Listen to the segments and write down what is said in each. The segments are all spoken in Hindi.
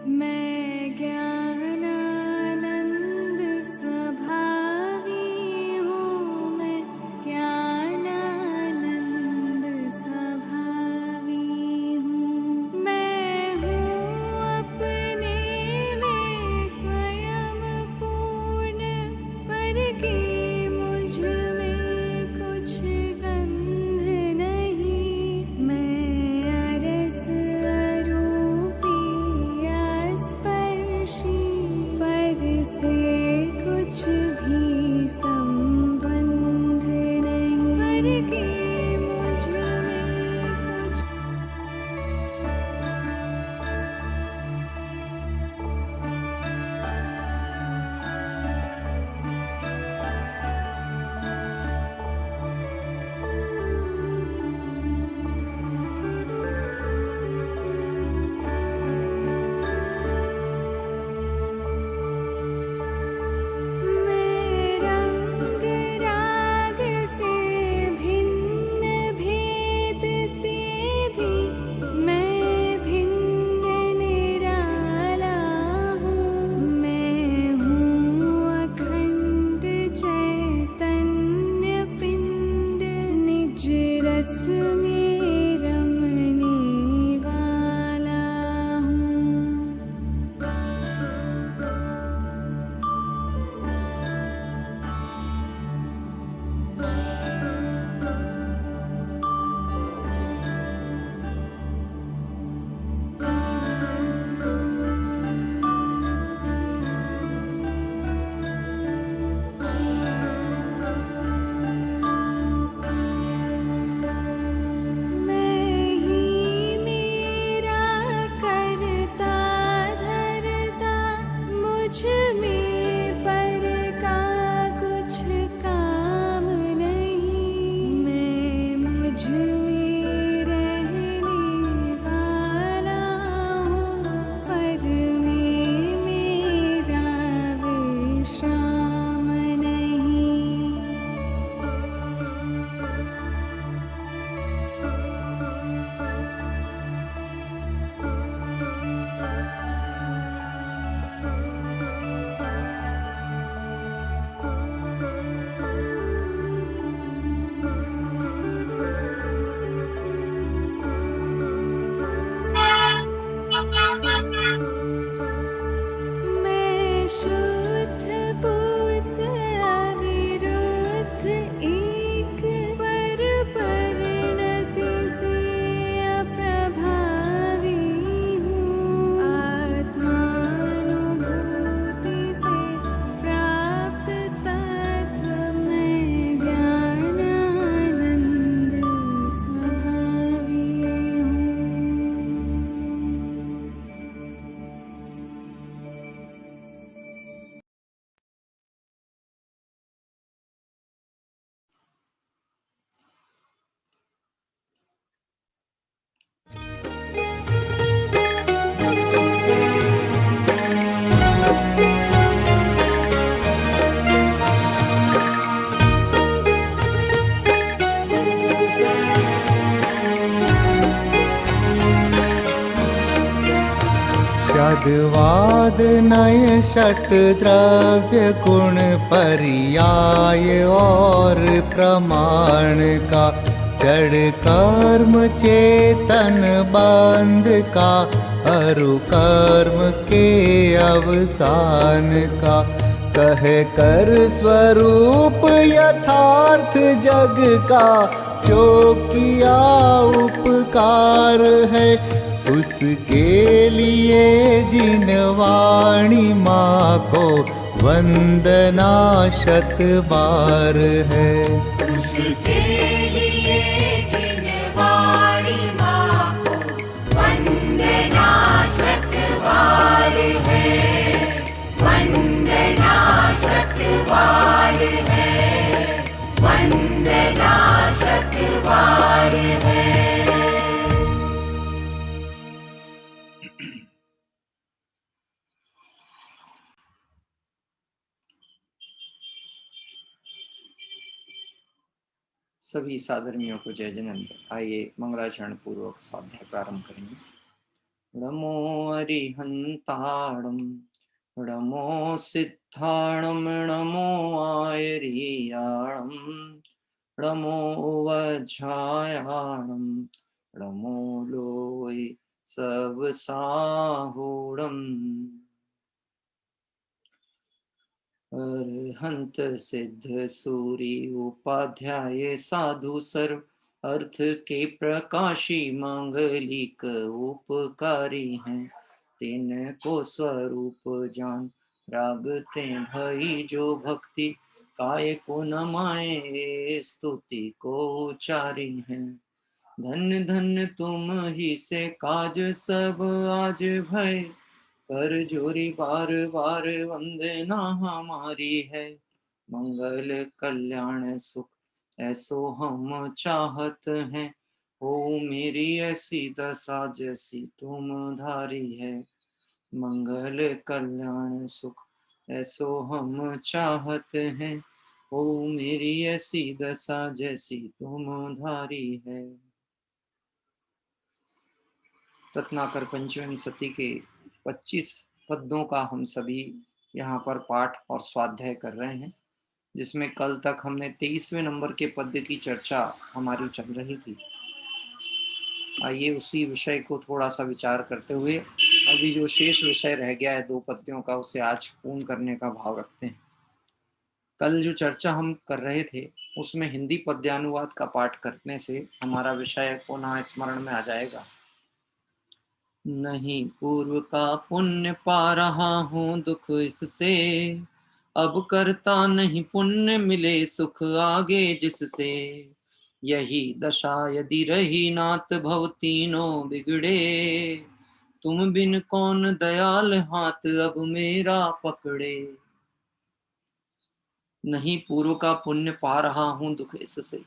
मैं ज्ञानानंद स्वभावी हूँ, मैं ज्ञानानंद स्वभावी हूँ। मैं हूँ अपने में स्वयं पूर्ण, पर कि मुझ में कुछ गंध नहीं। मैं अरस अरूपी स्पर्शी, पर से कुछ भी संबंध नहीं। पर कि मुझ में कुछ रस में रमने वाला हूँ। मुझ में पर का कुछ काम नहीं। मैं मुझ में रहने वाला हूँ, पर में मेरा विश्राम नहीं। मैं शुद्ध बुद्ध अविरुद्ध एक, पर परिणति से अप्रभावी हूँ। आत्मानुभूति से प्राप्त तत्व मैं ज्ञानानंद स्वभावी हूँ। शब्दवाद नय षट द्रव्य गुण पर्याय और प्रमाण का, जड़ कर्म चेतन बंध का, अरु कर्म के अवसान का। कहे कर स्वरूप यथार्थ जग का, जो किया उपकार है उसके लिए जिन वाणी माँ को वंदना शत बार है। उसके लिए जिन वाणी माँ को वंदना शत बार है। शतवार है, वंदना शतवार है। सभी साधर्मियों को जय जयनंद। आइए मंगलाचरण पूर्वक स्वाध्याय प्रारंभ करेंगे। नमो अरिहंताणम, नमो सिद्धाणम, नमो आयरियाणम, नमो वज्रायाणम, नमो लोय सब साहूणम। अरहंत सिद्ध सूरी उपाध्याय साधु सर्व, अर्थ के प्रकाशी मांगलिक उपकारी हैं। तिनको स्वरूप जान रागते भई जो भक्ति, काय को नमाए स्तुति को उचारी हैं। धन्य धन्य तुम ही से काज सब आज भय, कर जोरी बार बार वंदना हमारी है। मंगल कल्याण सुख ऐसो हम चाहत हैं, हो मेरी ऐसी दशा जैसी तुम धारी है। मंगल कल्याण सुख ऐसो हम चाहत हैं, हो मेरी ऐसी दशा जैसी तुम धारी है। रत्नाकर पंचमी सती के 25 पद्यों का हम सभी यहाँ पर पाठ और स्वाध्याय कर रहे हैं, जिसमें कल तक हमने 23वें नंबर के पद्य की चर्चा हमारी चल रही थी। आइए उसी विषय को थोड़ा सा विचार करते हुए अभी जो शेष विषय रह गया है 2 पद्यों का, उसे आज पूर्ण करने का भाव रखते हैं। कल जो चर्चा हम कर रहे थे उसमें हिंदी पद्यानुवाद का पाठ करने से हमारा विषय पुनः स्मरण में आ जाएगा। नहीं पूर्व का पुण्य पा रहा हूँ दुख इससे, अब करता नहीं पुण्य मिले सुख आगे जिससे। यही दशा यदि रही नाथ भव तीनों बिगड़े, तुम बिन कौन दयाल हाथ अब मेरा पकड़े। नहीं पूर्व का पुण्य पा रहा हूँ दुख इससे।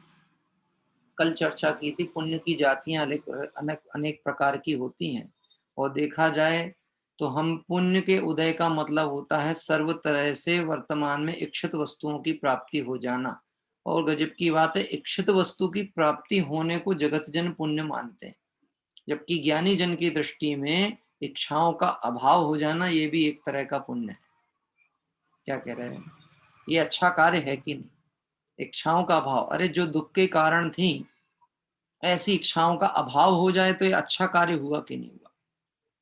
कल चर्चा की थी पुण्य की जातियां अनेक प्रकार की होती हैं, और देखा जाए तो हम पुण्य के उदय का मतलब होता है सर्व तरह से वर्तमान में इच्छित वस्तुओं की प्राप्ति हो जाना। और गजब की बात है, इच्छित वस्तु की प्राप्ति होने को जगत जन पुण्य मानते हैं, जबकि ज्ञानी जन की दृष्टि में इच्छाओं का अभाव हो जाना ये भी एक तरह का पुण्य है। क्या कह रहे हैं, ये अच्छा कार्य है कि नहीं? इच्छाओं का अभाव, अरे जो दुख के कारण थी ऐसी इच्छाओं का अभाव हो जाए तो ये अच्छा कार्य हुआ कि नहीं हुआ?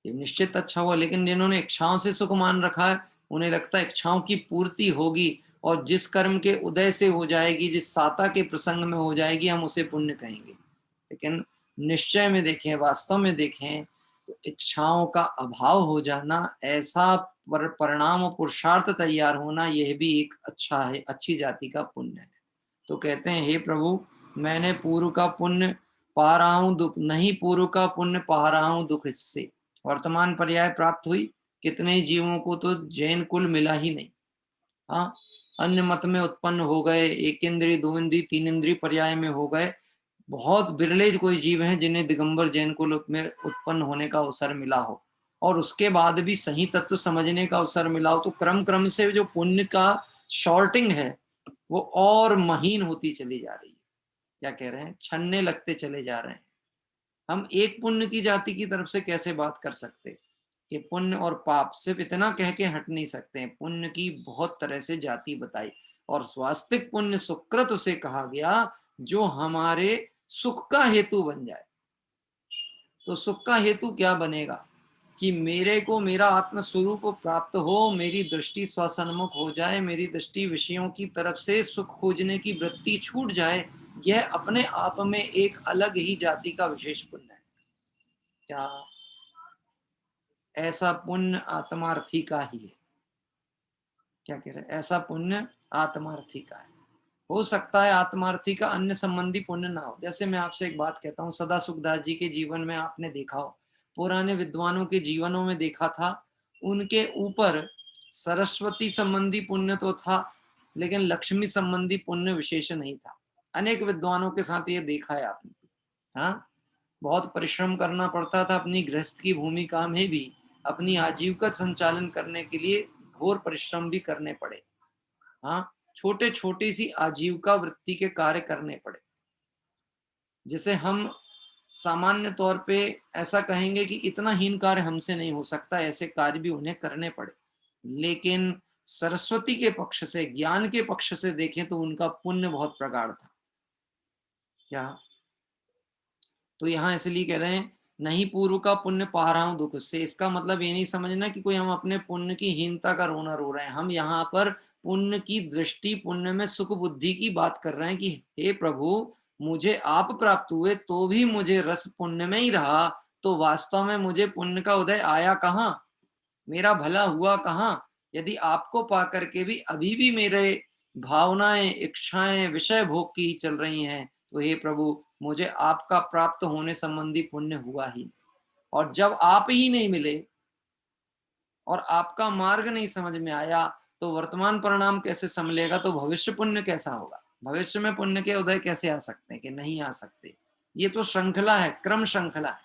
ये निश्चित अच्छा हुआ। लेकिन जिन्होंने इच्छाओं से सुख मान रखा है उन्हें लगता है इच्छाओं की पूर्ति होगी, और जिस कर्म के उदय से हो जाएगी, जिस साता के प्रसंग में हो जाएगी, हम उसे पुण्य कहेंगे। लेकिन निश्चय में देखें, वास्तव में देखें तो इच्छाओं का अभाव हो जाना, ऐसा परिणाम और पुरुषार्थ तैयार होना, यह भी एक अच्छा है, अच्छी जाति का पुण्य है। तो कहते हैं हे प्रभु, मैंने पूर्व का पुण्य पा रहा हूं दुख, नहीं पूर्व का पुण्य पा रहा हूं दुख इससे। वर्तमान पर्याय प्राप्त हुई, कितने ही जीवों को तो जैन कुल मिला ही नहीं। हाँ, अन्य मत में उत्पन्न हो गए, एक इंद्रिय, दो इंद्रिय, तीन इंद्रिय पर्याय में हो गए। बहुत बिरले कोई जीव हैं जिन्हें दिगंबर जैन कुल में उत्पन्न होने का अवसर मिला हो, और उसके बाद भी सही तत्व समझने का अवसर मिला हो। तो क्रम क्रम से जो पुण्य का शॉर्टिंग है वो और महीन होती चली जा रही है। क्या कह रहे हैं, छन्ने लगते चले जा रहे हैं। हम एक पुण्य की जाति की तरफ से कैसे बात कर सकते कि पुण्य और पाप, सिर्फ इतना कह के हट नहीं सकते हैं। पुण्य की बहुत तरह से जाति बताई, और स्वास्तिक पुण्य सुकृत उसे कहा गया जो हमारे सुख का हेतु बन जाए। तो सुख का हेतु क्या बनेगा कि मेरे को मेरा आत्म स्वरूप प्राप्त हो, मेरी दृष्टि स्वसन्मुख हो जाए, मेरी दृष्टि विषयों की तरफ से सुख खोजने की वृत्ति छूट जाए। यह अपने आप में एक अलग ही जाति का विशेष पुण्य है। क्या ऐसा पुण्य आत्मार्थी का ही है? क्या कह रहे हैं, ऐसा पुण्य आत्मार्थी का है। हो सकता है आत्मार्थी का अन्य संबंधी पुण्य ना हो। जैसे मैं आपसे एक बात कहता हूँ, सदा सुखदास जी के जीवन में आपने देखा हो, पुराने विद्वानों के जीवनों में देखा था, उनके ऊपर सरस्वती संबंधी पुण्य तो था, लेकिन लक्ष्मी संबंधी पुण्य विशेष नहीं था। अनेक विद्वानों के साथ ये देखा है आपने। हाँ, बहुत परिश्रम करना पड़ता था अपनी गृहस्थ की भूमिका में भी, अपनी आजीविका संचालन करने के लिए घोर परिश्रम भी करने पड़े। हाँ, छोटे छोटी सी आजीविका वृत्ति के कार्य करने पड़े, जिसे हम सामान्य तौर पे ऐसा कहेंगे कि इतना हीन कार्य हमसे नहीं हो सकता, ऐसे कार्य भी उन्हें करने पड़े। लेकिन सरस्वती के पक्ष से, ज्ञान के पक्ष से देखें तो उनका पुण्य बहुत प्रगाढ़ था। क्या? तो यहाँ इसलिए कह रहे हैं, नहीं पूर्व का पुण्य पा रहा हूं दुख से। इसका मतलब ये नहीं समझना कि कोई हम अपने पुण्य की हीनता का रोना रो रहे हैं। हम यहाँ पर पुण्य की दृष्टि, पुण्य में सुख बुद्धि की बात कर रहे हैं कि हे प्रभु, मुझे आप प्राप्त हुए तो भी मुझे रस पुण्य में ही रहा, तो वास्तव में मुझे पुण्य का उदय आया कहाँ, मेरा भला हुआ कहाँ? यदि आपको पा करके भी अभी भी मेरे भावनाएं, इच्छाएं विषय भोग की ही चल रही हैं, तो हे प्रभु, मुझे आपका प्राप्त होने संबंधी पुण्य हुआ ही नहीं। और जब आप ही नहीं मिले और आपका मार्ग नहीं समझ में आया, तो वर्तमान परिणाम कैसे संभलेगा? तो भविष्य पुण्य कैसा होगा? भविष्य में पुण्य के उदय कैसे आ सकते हैं? कि नहीं आ सकते। ये तो श्रृंखला है, क्रम श्रृंखला है।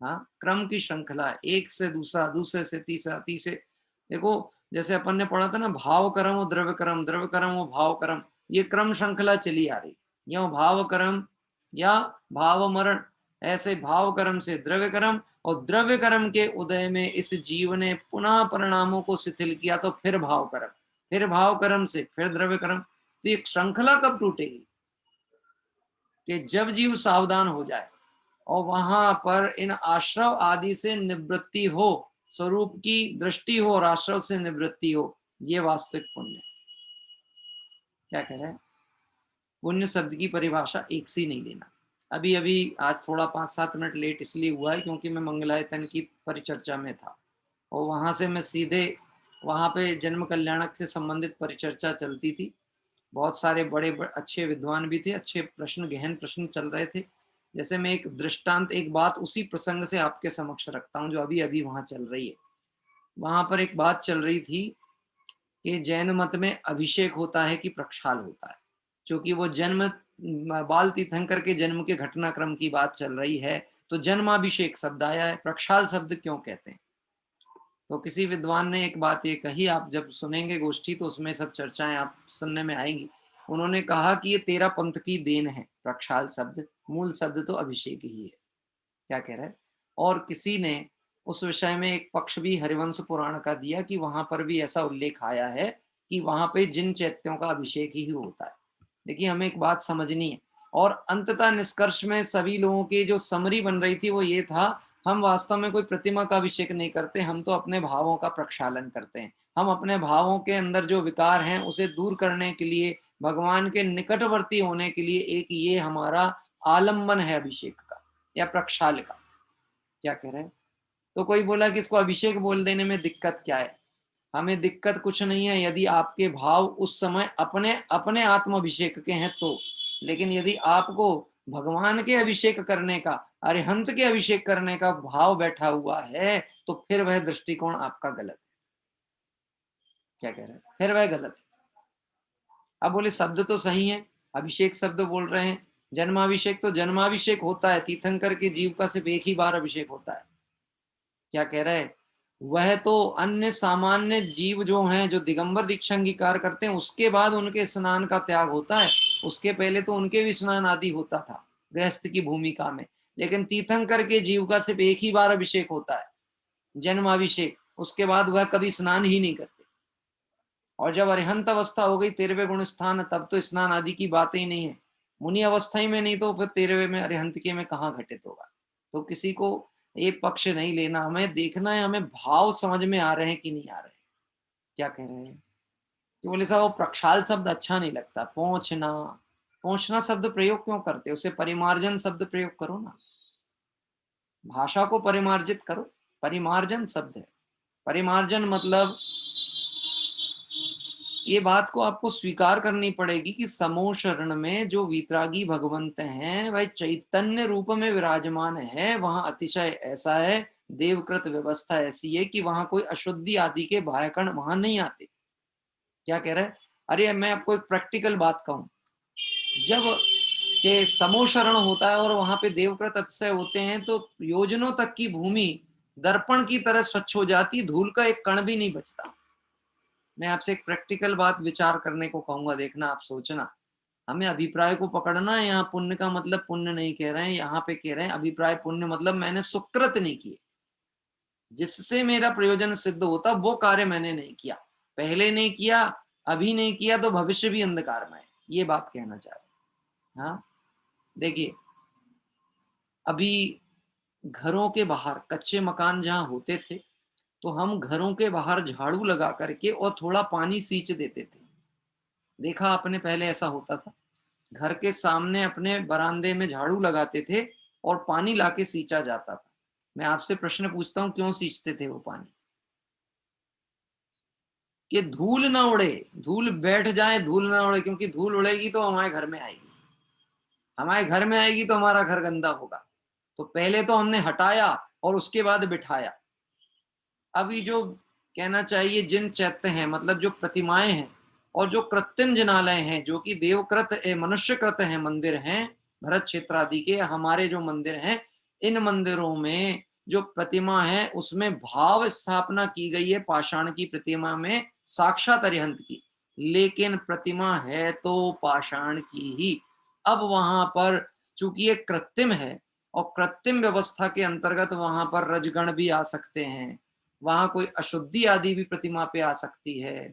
हाँ, क्रम की श्रृंखला है, एक से दूसरा, दूसरे से तीसरा, तीसरे। देखो, जैसे अपन ने पढ़ा था ना, भाव कर्म और द्रव्य कर्म, द्रव्य कर्म और भाव कर्म, ये क्रम श्रृंखला चली आ रही। यो भाव कर्म या भाव मरण, ऐसे भाव कर्म से द्रव्य कर्म, और द्रव्य कर्म के उदय में इस जीव ने पुनः परिणामों को शिथिल किया, तो फिर भाव कर्म, फिर भाव कर्म से फिर द्रव्य कर्म। तो ये श्रृंखला कब टूटेगी? कि जब जीव सावधान हो जाए और वहां पर इन आश्रव आदि से निवृत्ति हो, स्वरूप की दृष्टि हो और आश्रव से निवृत्ति हो, ये वास्तविक पुण्य। क्या कह रहे हैं? पुण्य शब्द की परिभाषा एक सी नहीं लेना। अभी अभी आज थोड़ा 5-7 मिनट लेट इसलिए हुआ है क्योंकि मैं मंगलायतन की परिचर्चा में था, और वहां से मैं सीधे वहां पे जन्म कल्याणक से संबंधित परिचर्चा चलती थी। बहुत सारे बड़े अच्छे विद्वान भी थे, अच्छे प्रश्न, गहन प्रश्न चल रहे थे। जैसे मैं एक दृष्टांत, एक बात उसी प्रसंग से आपके समक्ष रखता हूँ जो अभी अभी वहां चल रही है। वहां पर एक बात चल रही थी कि जैन मत में अभिषेक होता है कि प्रक्षाल होता है। क्योंकि वो जन्म, बाल तीर्थंकर के जन्म के घटनाक्रम की बात चल रही है, तो जन्माभिषेक शब्द आया है, प्रक्षाल शब्द क्यों कहते हैं? तो किसी विद्वान ने एक बात ये कही, आप जब सुनेंगे गोष्ठी तो उसमें सब चर्चाएं आप सुनने में आएंगी। उन्होंने कहा कि ये तेरा पंथ की देन है, प्रक्षाल शब्द, मूल शब्द तो अभिषेक ही है। क्या कह रहा है? और किसी ने उस विषय में एक पक्ष भी हरिवंश पुराण का दिया कि वहां पर भी ऐसा उल्लेख आया है कि वहां पे जिन चैत्यों का अभिषेक ही होता है। देखिए, हमें एक बात समझनी है, और अंततः निष्कर्ष में सभी लोगों की जो समरी बन रही थी वो ये था, हम वास्तव में कोई प्रतिमा का अभिषेक नहीं करते, हम तो अपने भावों का प्रक्षालन करते हैं। हम अपने भावों के अंदर जो विकार हैं उसे दूर करने के लिए, भगवान के निकटवर्ती होने के लिए, एक ये हमारा आलंबन है अभिषेक का या प्रक्षाल का। क्या कह रहे हैं? तो कोई बोला कि इसको अभिषेक बोल देने में दिक्कत क्या है? हमें दिक्कत कुछ नहीं है यदि आपके भाव उस समय अपने अपने आत्म अभिषेक के हैं तो। लेकिन यदि आपको भगवान के अभिषेक करने का, अरिहंत के अभिषेक करने का भाव बैठा हुआ है, तो फिर वह दृष्टिकोण आपका गलत है। क्या कह रहे हैं? फिर वह गलत है। अब बोले शब्द तो सही है, अभिषेक शब्द बोल रहे हैं, जन्माभिषेक तो जन्माभिषेक होता है, तीर्थंकर के जीव का सिर्फ एक ही बार अभिषेक होता है। क्या कह रहे हैं? वह तो अन्य सामान्य जीव जो हैं, जो दिगंबर दीक्षा अंगीकार करते हैं, उसके बाद उनके स्नान का त्याग होता है। उसके पहले तो उनके भी स्नान आदि होता था गृहस्थ की भूमिका में। लेकिन तीर्थंकर के जीव का सिर्फ एक ही बार अभिषेक होता है, जन्माभिषेक। उसके बाद वह कभी स्नान ही नहीं करते। और जब अरिहंत अवस्था हो गई, 13वें गुण स्थान, तब तो स्नान आदि की बात ही नहीं है। मुनि अवस्था ही में नहीं, तो फिर 13वें में अरिहंत के में कहाँ घटित होगा? तो किसी को ये पक्ष नहीं लेना, हमें देखना है हमें भाव समझ में आ रहे हैं कि नहीं आ रहे हैं। क्या कह रहे हैं? तो बोले साहब वो प्रक्षाल शब्द अच्छा नहीं लगता, पहुंचना, पहुंचना शब्द प्रयोग क्यों करते? उसे परिमार्जन शब्द प्रयोग करो ना, भाषा को परिमार्जित करो। परिमार्जन शब्द है। परिमार्जन मतलब ये बात को आपको स्वीकार करनी पड़ेगी कि समूह शरण में जो वीतरागी भगवंत हैं वह चैतन्य रूप में विराजमान है। वहां अतिशय ऐसा है, देवकृत व्यवस्था ऐसी है कि वहां कोई अशुद्धि आदि के बाह्यकण वहां नहीं आते। क्या कह रहे हैं? अरे मैं आपको एक प्रैक्टिकल बात कहूं, जब के समोशरण होता है और वहां पे देवकृत अतिशय होते हैं तो योजनों तक की भूमि दर्पण की तरह स्वच्छ हो जाती, धूल का एक कण भी नहीं बचता। मैं आपसे एक प्रैक्टिकल बात विचार करने को कहूंगा, देखना, आप सोचना। हमें अभिप्राय को पकड़ना है। यहाँ पुण्य का मतलब पुण्य नहीं कह रहे हैं, यहाँ पे कह रहे हैं अभिप्राय पुण्य मतलब मैंने सुकृत नहीं किए, जिससे मेरा प्रयोजन सिद्ध होता वो कार्य मैंने नहीं किया, पहले नहीं किया, अभी नहीं किया तो भविष्य भी अंधकार में है, ये बात कहना चाह रहे हैं। हाँ, देखिए, अभी घरों के बाहर कच्चे मकान जहां होते थे तो हम घरों के बाहर झाड़ू लगा करके और थोड़ा पानी सींच देते थे। देखा आपने, पहले ऐसा होता था, घर के सामने अपने बरामदे में झाड़ू लगाते थे और पानी लाके सींचा जाता था। मैं आपसे प्रश्न पूछता हूं, क्यों सींचते थे वो पानी? कि धूल ना उड़े, धूल बैठ जाए, धूल ना उड़े, क्योंकि धूल उड़ेगी तो हमारे घर में आएगी, हमारे घर में आएगी तो हमारा घर गंदा होगा। तो पहले तो हमने हटाया और उसके बाद बिठाया। अभी जो कहना चाहिए, जिन चैत्य हैं, मतलब जो प्रतिमाएं हैं और जो कृत्रिम जिनालय हैं, जो कि देवकृत मनुष्यकृत हैं, मंदिर हैं भरत क्षेत्र आदि के, हमारे जो मंदिर हैं, इन मंदिरों में जो प्रतिमा है उसमें भाव स्थापना की गई है, पाषाण की प्रतिमा में साक्षात अरिहंत की, लेकिन प्रतिमा है तो पाषाण की ही। अब वहां पर चूंकि ये कृत्रिम है और कृत्रिम व्यवस्था के अंतर्गत वहां पर रजगण भी आ सकते हैं, वहां कोई अशुद्धि आदि भी प्रतिमा पे आ सकती है,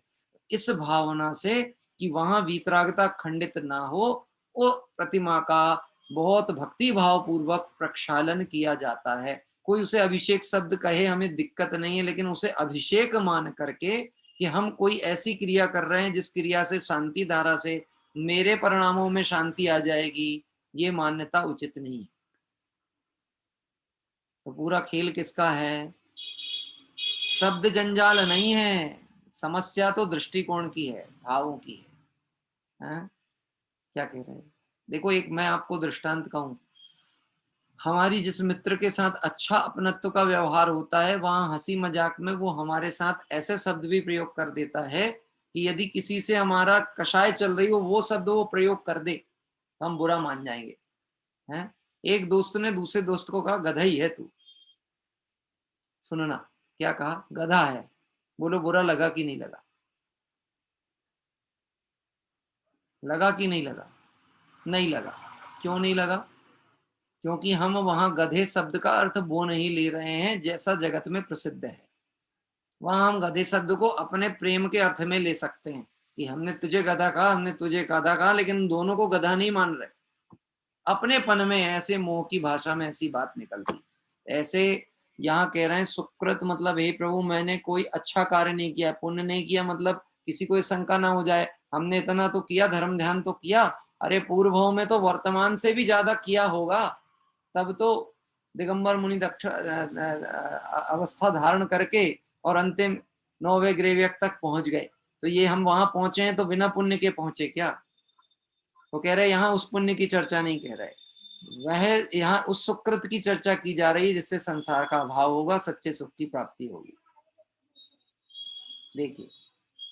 इस भावना से कि वहां वीतरागता खंडित ना हो, वो प्रतिमा का बहुत भक्ति भाव पूर्वक प्रक्षालन किया जाता है। कोई उसे अभिषेक शब्द कहे हमें दिक्कत नहीं है, लेकिन उसे अभिषेक मान करके कि हम कोई ऐसी क्रिया कर रहे हैं जिस क्रिया से शांति धारा से मेरे परिणामों में शांति आ जाएगी, ये मान्यता उचित नहीं है। तो पूरा खेल किसका है? शब्द जंजाल नहीं है, समस्या तो दृष्टिकोण की है, भावों की है। हैं? क्या कह रहे हैं? देखो, एक मैं आपको दृष्टांत कहूं, हमारी जिस मित्र के साथ अच्छा अपनत्व का व्यवहार होता है, वहां हंसी मजाक में वो हमारे साथ ऐसे शब्द भी प्रयोग कर देता है कि यदि किसी से हमारा कषाय चल रही हो, वो शब्द वो प्रयोग कर दे तो हम बुरा मान जाएंगे। हैं? एक दोस्त ने दूसरे दोस्त को कहा, गधा ही है तू। सुनना, क्या कहा? गधा है। बोलो, बुरा लगा कि नहीं लगा? लगा कि नहीं लगा? नहीं लगा। क्यों नहीं लगा? क्योंकि हम वहां गधे शब्द का अर्थ वो नहीं ले रहे हैं जैसा जगत में प्रसिद्ध है। वहां हम गधे शब्द को अपने प्रेम के अर्थ में ले सकते हैं कि हमने तुझे गधा कहा, हमने तुझे गधा कहा, लेकिन दोनों को गधा नहीं मान रहे। अपने पन में ऐसे मोह की भाषा में ऐसी बात निकलती। ऐसे यहाँ कह रहे हैं सुकृत मतलब, हे प्रभु मैंने कोई अच्छा कार्य नहीं किया, पुण्य नहीं किया, मतलब किसी को शंका ना हो जाए, हमने इतना तो किया, धर्म ध्यान तो किया, अरे पूर्व भाव में तो वर्तमान से भी ज्यादा किया होगा, तब तो दिगंबर मुनि दक्ष अवस्था धारण करके और अंतिम 9वें ग्रेवियक तक पहुंच गए। तो ये हम वहां पहुंचे हैं तो बिना पुण्य के पहुंचे क्या? वो कह रहे यहाँ उस पुण्य की चर्चा नहीं कह रहे, वह यहाँ उस सुकृत की चर्चा की जा रही है जिससे संसार का अभाव होगा, सच्चे सुख की प्राप्ति होगी। देखिए,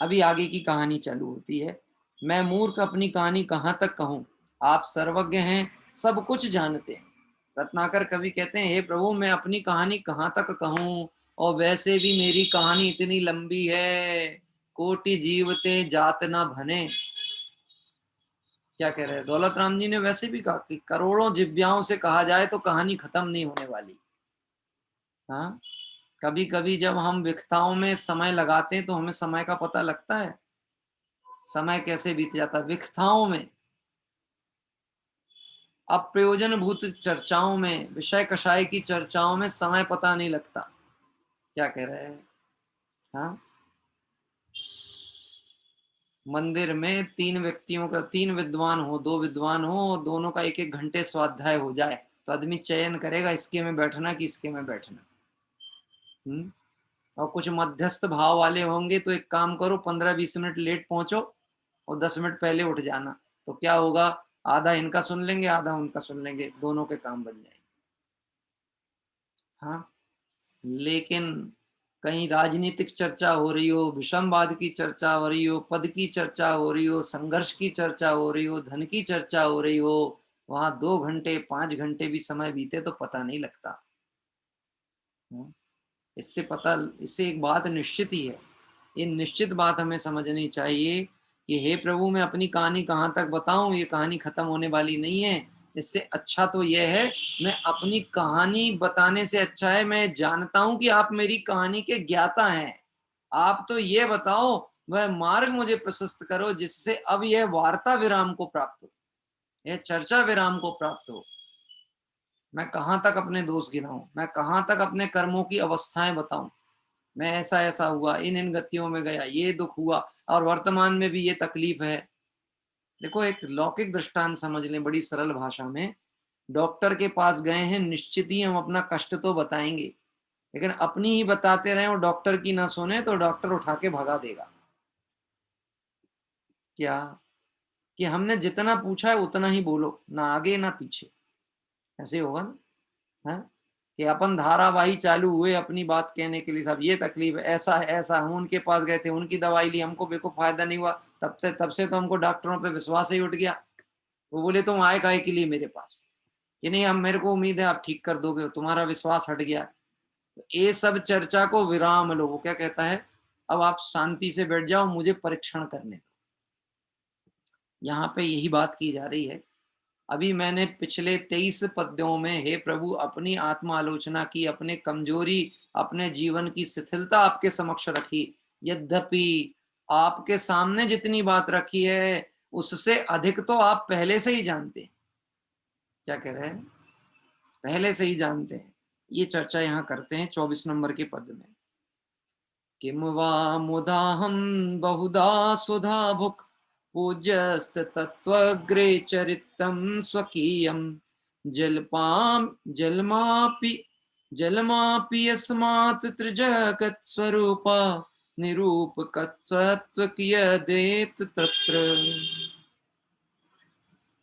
अभी आगे की कहानी चालू होती है। मैं मूर्ख अपनी कहानी कहाँ तक कहूं, आप सर्वज्ञ हैं, सब कुछ जानते हैं। रत्नाकर कवि कहते हैं, हे प्रभु मैं अपनी कहानी कहाँ तक कहूं, और वैसे भी मेरी कहानी इतनी लंबी है, कोटि जीवते जात ना भने। क्या कह रहे हैं? दौलत राम जी ने वैसे भी कहा कि करोड़ों जिव्याओं से कहा जाए तो कहानी खत्म नहीं होने वाली। हाँ, कभी कभी जब हम विकताओं में समय लगाते हैं तो हमें समय का पता लगता है, समय कैसे बीत जाता है विकताओं में। अप्रयोजन भूत चर्चाओं में, विषय कषाय की चर्चाओं में समय पता नहीं लगता। क्या कह रहे हैं? हाँ, मंदिर में तीन व्यक्तियों का, तीन विद्वान हो, दो विद्वान हो और दोनों का एक एक घंटे स्वाध्याय हो जाए तो आदमी चयन करेगा इसके में बैठना कि इसके में बैठना। और कुछ मध्यस्थ भाव वाले होंगे तो एक काम करो, 15-20 मिनट लेट पहुंचो और 10 मिनट पहले उठ जाना, तो क्या होगा, आधा इनका सुन लेंगे, आधा उनका सुन लेंगे, दोनों के काम बन जाएंगे। हाँ, लेकिन कहीं राजनीतिक चर्चा हो रही हो, विषमवाद की चर्चा हो रही हो, पद की चर्चा हो रही हो, संघर्ष की चर्चा हो रही हो, धन की चर्चा हो रही हो, वहां 2 घंटे 5 घंटे भी समय बीते तो पता नहीं लगता। हम्म, इससे एक बात निश्चित ही है, ये निश्चित बात हमें समझनी चाहिए कि हे प्रभु, मैं अपनी कहानी कहाँ तक बताऊं, ये कहानी खत्म होने वाली नहीं है। इससे अच्छा तो यह है, मैं अपनी कहानी बताने से अच्छा है मैं जानता हूं कि आप मेरी कहानी के ज्ञाता हैं। आप तो ये बताओ, वह मार्ग मुझे प्रशस्त करो जिससे अब यह वार्ता विराम को प्राप्त हो, यह चर्चा विराम को प्राप्त हो। मैं कहाँ तक अपने दोष गिनाऊं, मैं कहाँ तक अपने कर्मों की अवस्थाएं बताऊं, मैं ऐसा ऐसा हुआ, इन इन गतियों में गया, ये दुख हुआ, और वर्तमान में भी ये तकलीफ है। देखो, एक लौकिक दृष्टांत समझ लें बड़ी सरल भाषा में। डॉक्टर के पास गए हैं, निश्चित ही हम अपना कष्ट तो बताएंगे, लेकिन अपनी ही बताते रहे और डॉक्टर की ना सुने तो डॉक्टर उठा के भगा देगा। क्या कि हमने जितना पूछा है उतना ही बोलो, ना आगे ना पीछे, ऐसे होगा ना। है कि अपन धारावाही चालू हुए अपनी बात कहने के लिए, सब ये तकलीफ है, ऐसा है, ऐसा है, उनके पास गए थे, उनकी दवाई ली, हमको बिल्कुल फायदा नहीं हुआ। तब से तो हमको डॉक्टरों पे विश्वास ही उठ गया। वो बोले तुम आए काहे के लिए मेरे पास, कि नहीं हम, मेरे को उम्मीद है आप ठीक कर दोगे, तुम्हारा विश्वास हट गया। तो ये सब चर्चा को विराम लो। वो क्या कहता है, अब आप शांति से बैठ जाओ, मुझे परीक्षण करने दो। यहाँ पे यही बात की जा रही है। अभी मैंने पिछले 23 पद्यों में हे प्रभु अपनी आत्मा आलोचना की, अपने कमजोरी, अपने जीवन की शिथिलता आपके समक्ष रखी। यद्यपि आपके सामने जितनी बात रखी है उससे अधिक तो आप पहले से ही जानते हैं। क्या कह रहे हैं, पहले से ही जानते हैं। ये चर्चा यहाँ करते हैं 24 नंबर के पद में। किम वा मुदाहम बहुधा सुधा भुक् पूज्यस्त तत्वग्रे चरितम स्वकीयम जलपाम जलमापि जलमापि यस्मात् त्रिजगत् स्वरूपा निरूपकत्व कियदेत तत्र।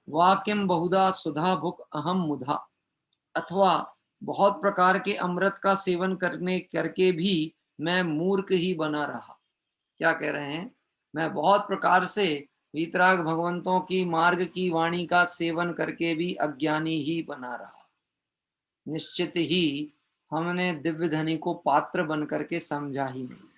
वाक्यम बहुधा सुधा भुक् अहम मुधा, अथवा बहुत प्रकार के अमृत का सेवन करने करके भी मैं मूर्ख ही बना रहा। क्या कह रहे हैं, मैं बहुत प्रकार से वीतराग भगवंतों की मार्ग की वाणी का सेवन करके भी अज्ञानी ही बना रहा। निश्चित ही हमने दिव्य धनी को पात्र बन करके समझा ही नहीं।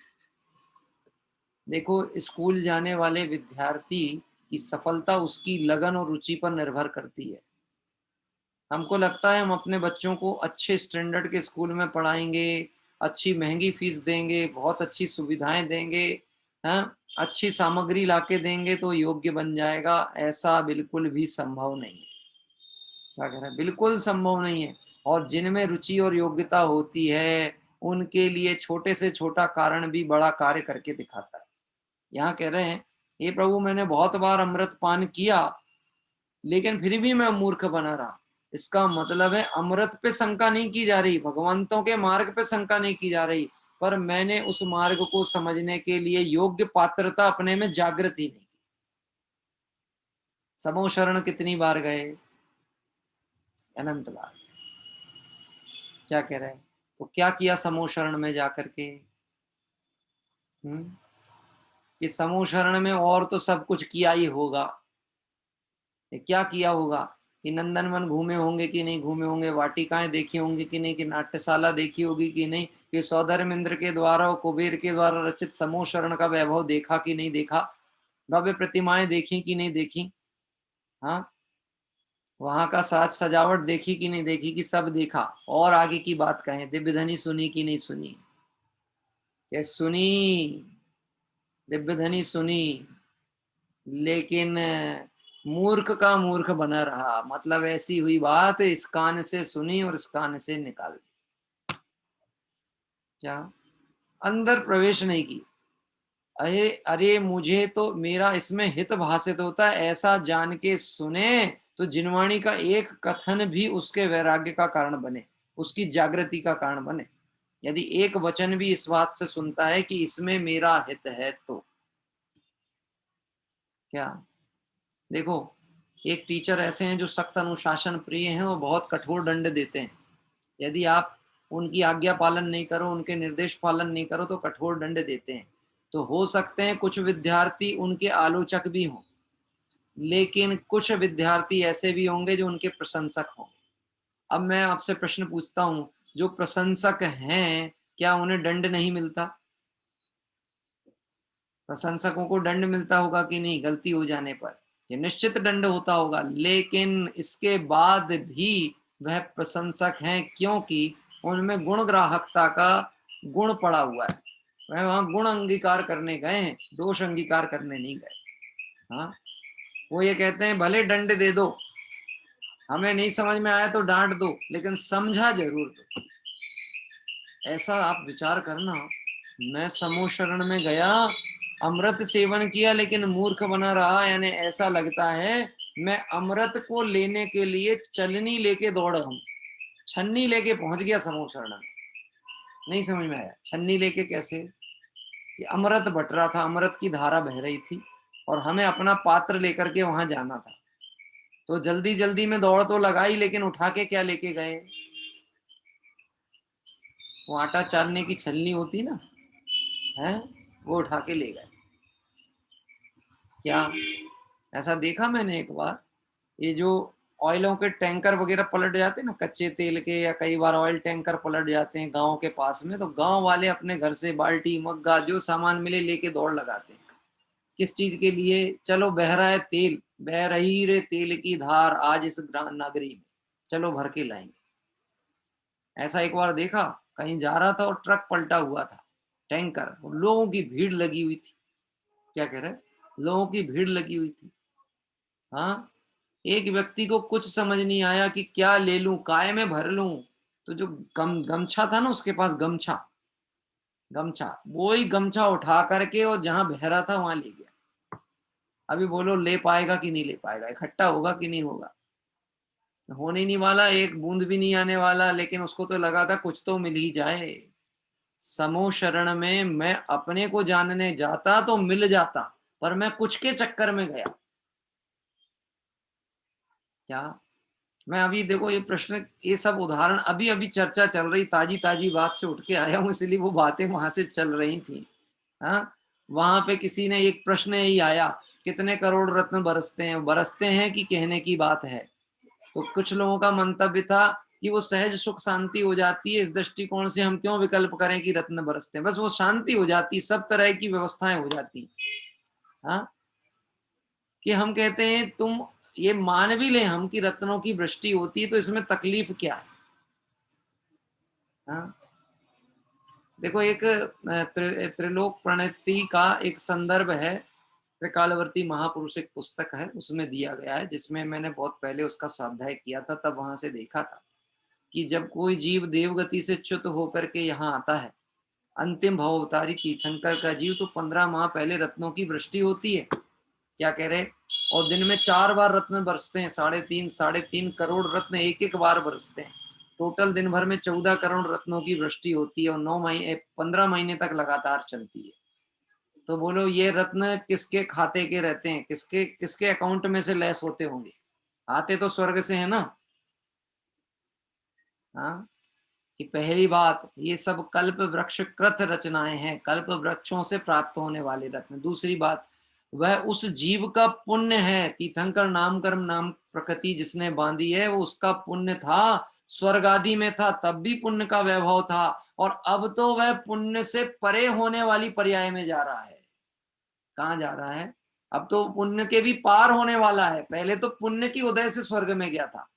देखो, स्कूल जाने वाले विद्यार्थी की सफलता उसकी लगन और रुचि पर निर्भर करती है। हमको लगता है हम अपने बच्चों को अच्छे स्टैंडर्ड के स्कूल में पढ़ाएंगे, अच्छी महंगी फीस देंगे, बहुत अच्छी सुविधाएं देंगे, हैं, अच्छी सामग्री लाके देंगे तो योग्य बन जाएगा। ऐसा बिल्कुल भी संभव नहीं है। क्या कह रहे हैं, बिल्कुल संभव नहीं है। और जिनमें रुचि और योग्यता होती है उनके लिए छोटे से छोटा कारण भी बड़ा कार्य करके दिखाता है। यहाँ कह रहे हैं, हे प्रभु मैंने बहुत बार अमृत पान किया लेकिन फिर भी मैं मूर्ख बना रहा। इसका मतलब है अमृत पे शंका नहीं की जा रही, भगवंतों के मार्ग पे शंका नहीं की जा रही, पर मैंने उस मार्ग को समझने के लिए योग्य पात्रता अपने में जागृत ही नहीं की। समो शरण कितनी बार गए, अनंत बार। क्या कह रहे हैं, तो क्या किया समो शरण में जाकर के, कि समो शरण में और तो सब कुछ किया ही होगा। ये क्या किया होगा कि नंदनवन घूमे होंगे कि नहीं घूमे होंगे, वाटिकाएं देखी होंगी कि नहीं, कि नाट्यशाला देखी होगी कि नहीं, कि सौधर्मेंद्र के द्वारा और कुबेर के द्वारा रचित समूह शरण का वैभव देखा कि नहीं देखा, भव्य प्रतिमाएं देखी कि नहीं देखी, हाँ, वहां का साज सजावट देखी कि नहीं देखी, कि सब देखा। और आगे की बात कहें, दिव्य धनी सुनी कि नहीं सुनी, क्या सुनी, दिव्य धनी सुनी, लेकिन मूर्ख का मूर्ख बना रहा। मतलब ऐसी हुई बात, इस कान से सुनी और इस कान से निकाल दी। क्या, अंदर प्रवेश नहीं की। अरे अरे, मुझे तो मेरा इसमें हित भाषित होता है, ऐसा जान के सुने तो जिनवाणी का एक कथन भी उसके वैराग्य का कारण बने, उसकी जागृति का कारण बने। यदि एक वचन भी इस बात से सुनता है कि इसमें मेरा हित है तो क्या। देखो, एक टीचर ऐसे हैं जो सख्त अनुशासन प्रिय हैं और बहुत कठोर दंड देते हैं। यदि आप उनकी आज्ञा पालन नहीं करो, उनके निर्देश पालन नहीं करो तो कठोर दंड देते हैं। तो हो सकते हैं कुछ विद्यार्थी उनके आलोचक भी हों, लेकिन कुछ विद्यार्थी ऐसे भी होंगे जो उनके प्रशंसक होंगे। अब मैं आपसे प्रश्न पूछता हूं, जो प्रशंसक हैं क्या उन्हें दंड नहीं मिलता? प्रशंसकों को दंड मिलता होगा कि नहीं गलती हो जाने पर? ये निश्चित दंड होता होगा, लेकिन इसके बाद भी वह प्रशंसक हैं क्योंकि उनमें गुण ग्राहकता का गुण पड़ा हुआ है। वह वहां गुण अंगीकार करने गए हैं, दोष अंगीकार करने नहीं गए। हाँ, वो ये कहते हैं भले दंड दे दो, हमें नहीं समझ में आया तो डांट दो, लेकिन समझा जरूर दो। ऐसा आप विचार करना, मैं समूह शरण में गया, अमृत सेवन किया, लेकिन मूर्ख बना रहा। यानी ऐसा लगता है मैं अमृत को लेने के लिए चलनी लेके दौड़ा हूं, छन्नी लेके पहुंच गया समूह शरण में। नहीं समझ में आया, छन्नी लेके कैसे? कि अमृत बट रहा था, अमृत की धारा बह रही थी और हमें अपना पात्र लेकर के वहां जाना था। तो जल्दी जल्दी में दौड़ तो लगाई, लेकिन उठा के क्या लेके गए? वो आटा चालने की छलनी होती ना, है, वो उठा के ले गए। क्या ऐसा देखा मैंने एक बार, ये जो ऑयलों के टैंकर वगैरह पलट जाते हैं ना, कच्चे तेल के, या कई बार ऑयल टैंकर पलट जाते हैं गांव के पास में, तो गांव वाले अपने घर से बाल्टी मग्गा जो सामान मिले लेके दौड़ लगाते हैं। किस चीज के लिए? चलो बह रहा है तेल, बह रही रे तेल की धार आज इस नगरी में, चलो भर के लाएंगे। ऐसा एक बार देखा, कहीं जा रहा था और ट्रक पलटा हुआ था, टैंकर, लोगों की भीड़ लगी हुई थी। क्या कह रहे? लोगों की भीड़ लगी हुई थी। हाँ, एक व्यक्ति को कुछ समझ नहीं आया कि क्या ले लूं, काय में भर लूं। तो जो गमछा था ना उसके पास, गमछा गमछा वो ही गमछा उठा करके और जहां बह रहा था वहां ले गया। अभी बोलो ले पाएगा कि नहीं ले पाएगा, इकट्ठा होगा कि नहीं होगा? होने नहीं वाला, एक बूंद भी नहीं आने वाला, लेकिन उसको तो लगा था कुछ तो मिल ही जाए। समूह शरण में मैं अपने को जानने जाता तो मिल जाता, पर मैं कुछ के चक्कर में गया। क्या मैं अभी देखो ये प्रश्न, ये सब उदाहरण अभी अभी चर्चा चल रही, ताजी ताजी बात से उठ के आया हूं, इसलिए वो बातें वहां से चल रही थी। हाँ, वहां पे किसी ने एक प्रश्न ही आया, कितने करोड़ रत्न बरसते हैं कि कहने की बात है? तो कुछ लोगों का मंतव्य था कि वो सहज सुख शांति हो जाती है, इस दृष्टिकोण से हम क्यों विकल्प करें कि रत्न बरसते हैं, बस वो शांति हो जाती, सब तरह की व्यवस्थाएं हो जाती। हाँ, कि हम कहते हैं तुम ये मान भी ले हम कि रत्नों की वृष्टि होती है, तो इसमें तकलीफ क्या है? हाँ, देखो एक त्रिलोक प्रणति का एक संदर्भ है, त्रिकालवर्ती महापुरुष एक पुस्तक है, उसमें दिया गया है, जिसमें मैंने बहुत पहले उसका स्वाध्याय किया था, तब वहां से देखा था कि जब कोई जीव देवगति से च्युत होकर के यहाँ आता है, अंतिम भवतारी तीर्थंकर का जीव, तो 15 माह पहले रत्नों की वृष्टि होती है। क्या कह रहे? और दिन में 4 बार रत्न बरसते हैं, 3.5 करोड़ रत्न एक एक बार बरसते हैं। टोटल दिन भर में 14 करोड़ रत्नों की वृष्टि होती है और 15 महीने तक लगातार चलती है। तो बोलो ये रत्न किसके खाते के रहते हैं, किसके किसके अकाउंट में से लेस होते होंगे? आते तो स्वर्ग से है ना। हाँ, कि पहली बात, ये सब कल्प वृक्ष कृत रचनाएं हैं, कल्प वृक्षों से प्राप्त होने वाले रत्न। दूसरी बात, वह उस जीव का पुण्य है, तीर्थंकर नाम कर्म नाम प्रकृति जिसने बांधी है, वो उसका पुण्य था, स्वर्ग आदि में था तब भी पुण्य का वैभव था, और अब तो वह पुण्य से परे होने वाली पर्याय में जा रहा है। कहाँ जा रहा है? अब तो पुण्य के भी पार होने वाला है। पहले तो पुण्य की उदय से स्वर्ग में गया था,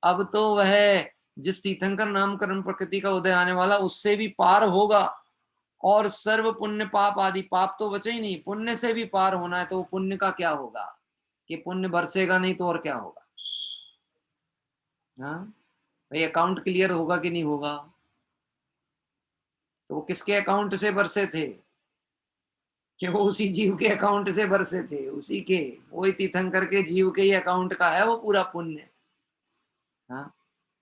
अब तो वह जिस तीर्थंकर नाम कर्म प्रकृति का उदय आने वाला, उससे भी पार होगा। और सर्व पुण्य पाप आदि, पाप तो बचे ही नहीं, पुण्य से भी पार होना है। तो पुण्य का क्या होगा? कि पुण्य बरसेगा नहीं तो और क्या होगा? हाँ भाई, अकाउंट क्लियर होगा कि नहीं होगा? तो वो किसके अकाउंट से बरसे थे? कि वो उसी जीव के अकाउंट से बरसे थे, उसी के, वही तीर्थंकर के जीव के ही अकाउंट का है वो पूरा पुण्य। हाँ,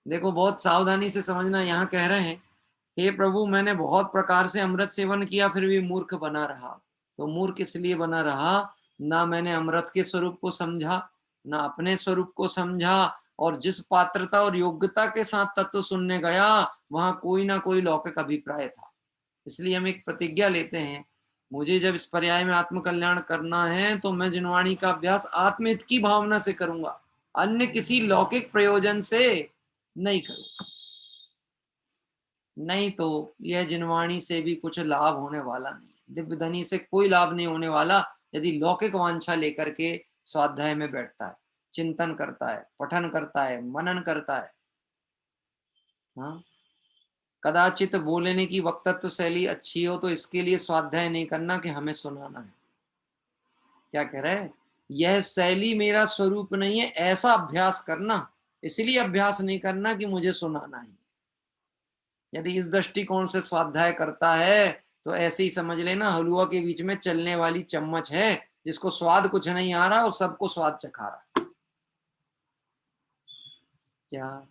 देखो बहुत सावधानी से समझना, यहाँ कह रहे हैं हे प्रभु मैंने बहुत प्रकार से अमृत सेवन किया फिर भी मूर्ख बना रहा। तो मूर्ख इसलिए बना रहा, ना मैंने अमृत के स्वरूप को समझा, ना अपने स्वरूप को समझा, और जिस पात्रता और योग्यता के साथ तत्व सुनने गया वहां कोई ना कोई लौकिक अभिप्राय था। इसलिए हम एक प्रतिज्ञा लेते हैं, मुझे जब इस पर्याय में आत्मकल्याण करना है तो मैं जिनवाणी का अभ्यास आत्महित की भावना से करूंगा, अन्य किसी लौकिक प्रयोजन से नहीं करूंगा। नहीं तो यह जिनवाणी से भी कुछ लाभ होने वाला नहीं, दिव्य धनी से कोई लाभ नहीं होने वाला यदि लौकिक वांछा लेकर के स्वाध्याय में बैठता है, चिंतन करता है, पठन करता है, मनन करता है। हाँ, कदाचित बोलने की वक्तत्व शैली अच्छी हो तो इसके लिए स्वाध्याय नहीं करना कि हमें सुनाना है। क्या कह रहे हैं, यह शैली मेरा स्वरूप नहीं है, ऐसा अभ्यास करना, इसलिए अभ्यास नहीं करना कि मुझे सुनाना है। यदि इस दृष्टिकोण से स्वाध्याय करता है तो ऐसे ही समझ लेना हलवा के बीच में चलने वाली चम्मच है, जिसको स्वाद कुछ नहीं आ रहा और सबको स्वाद चखा रहा। क्या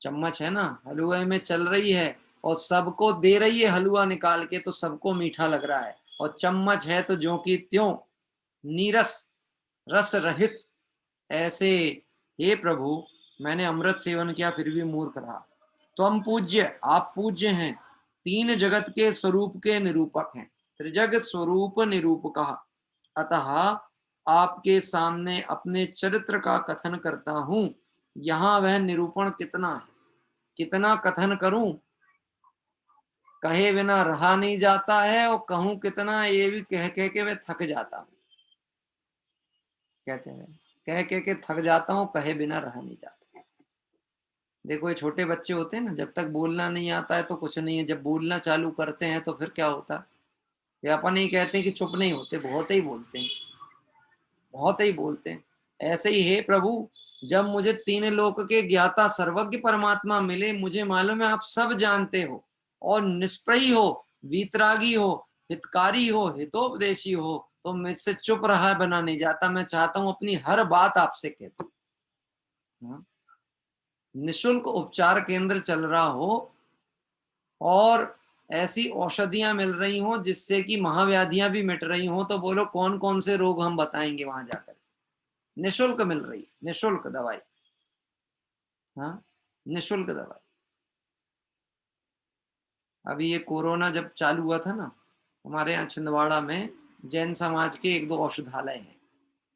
चम्मच है ना, हलवे में चल रही है और सबको दे रही है हलवा निकाल के, तो सबको मीठा लग रहा है, और चम्मच है तो ज्यों की त्यों नीरस रस रहित। ऐसे हे प्रभु, मैंने अमृत सेवन किया फिर भी मूर्ख रहा। तुम पूज्य, आप पूज्य हैं, तीन जगत के स्वरूप के निरूपक हैं, त्रिजग स्वरूप निरूपक। अतः आपके सामने अपने चरित्र का कथन करता हूं। यहाँ वह निरूपण कितना है, कितना कथन करूं, कहे बिना रहा नहीं जाता है, और कहूं कितना ये भी कह कह के मैं थक जाता हूं। क्या कह रहे हैं, कह कह के थक जाता हूं, कहे बिना रहा नहीं जाता। देखो ये छोटे बच्चे होते हैं ना, जब तक बोलना नहीं आता है तो कुछ नहीं है, जब बोलना चालू करते हैं तो फिर क्या होता है, ये अपन ही कहते हैं कि चुप नहीं होते, बहुत ही बोलते हैं, बहुत ही बोलते हैं। ऐसे ही हे प्रभु, जब मुझे तीन लोक के ज्ञाता सर्वज्ञ परमात्मा मिले, मुझे मालूम है आप सब जानते हो और निष्प्रही हो, वीतरागी हो, हितकारी हो, हितोपदेशी हो, तो मुझसे चुप रहा बना नहीं जाता। मैं चाहता हूं अपनी हर बात आपसे कहता हूं। निशुल्क उपचार केंद्र चल रहा हो और ऐसी औषधियां मिल रही हो जिससे कि महाव्याधियां भी मिट रही हो, तो बोलो कौन कौन से रोग हम बताएंगे वहां जाकर। निशुल्क मिल रही है, निशुल्क दवाई। हाँ, निशुल्क दवाई। अभी ये कोरोना जब चालू हुआ था ना, हमारे यहाँ छिंदवाड़ा में जैन समाज के एक दो औषधालय हैं,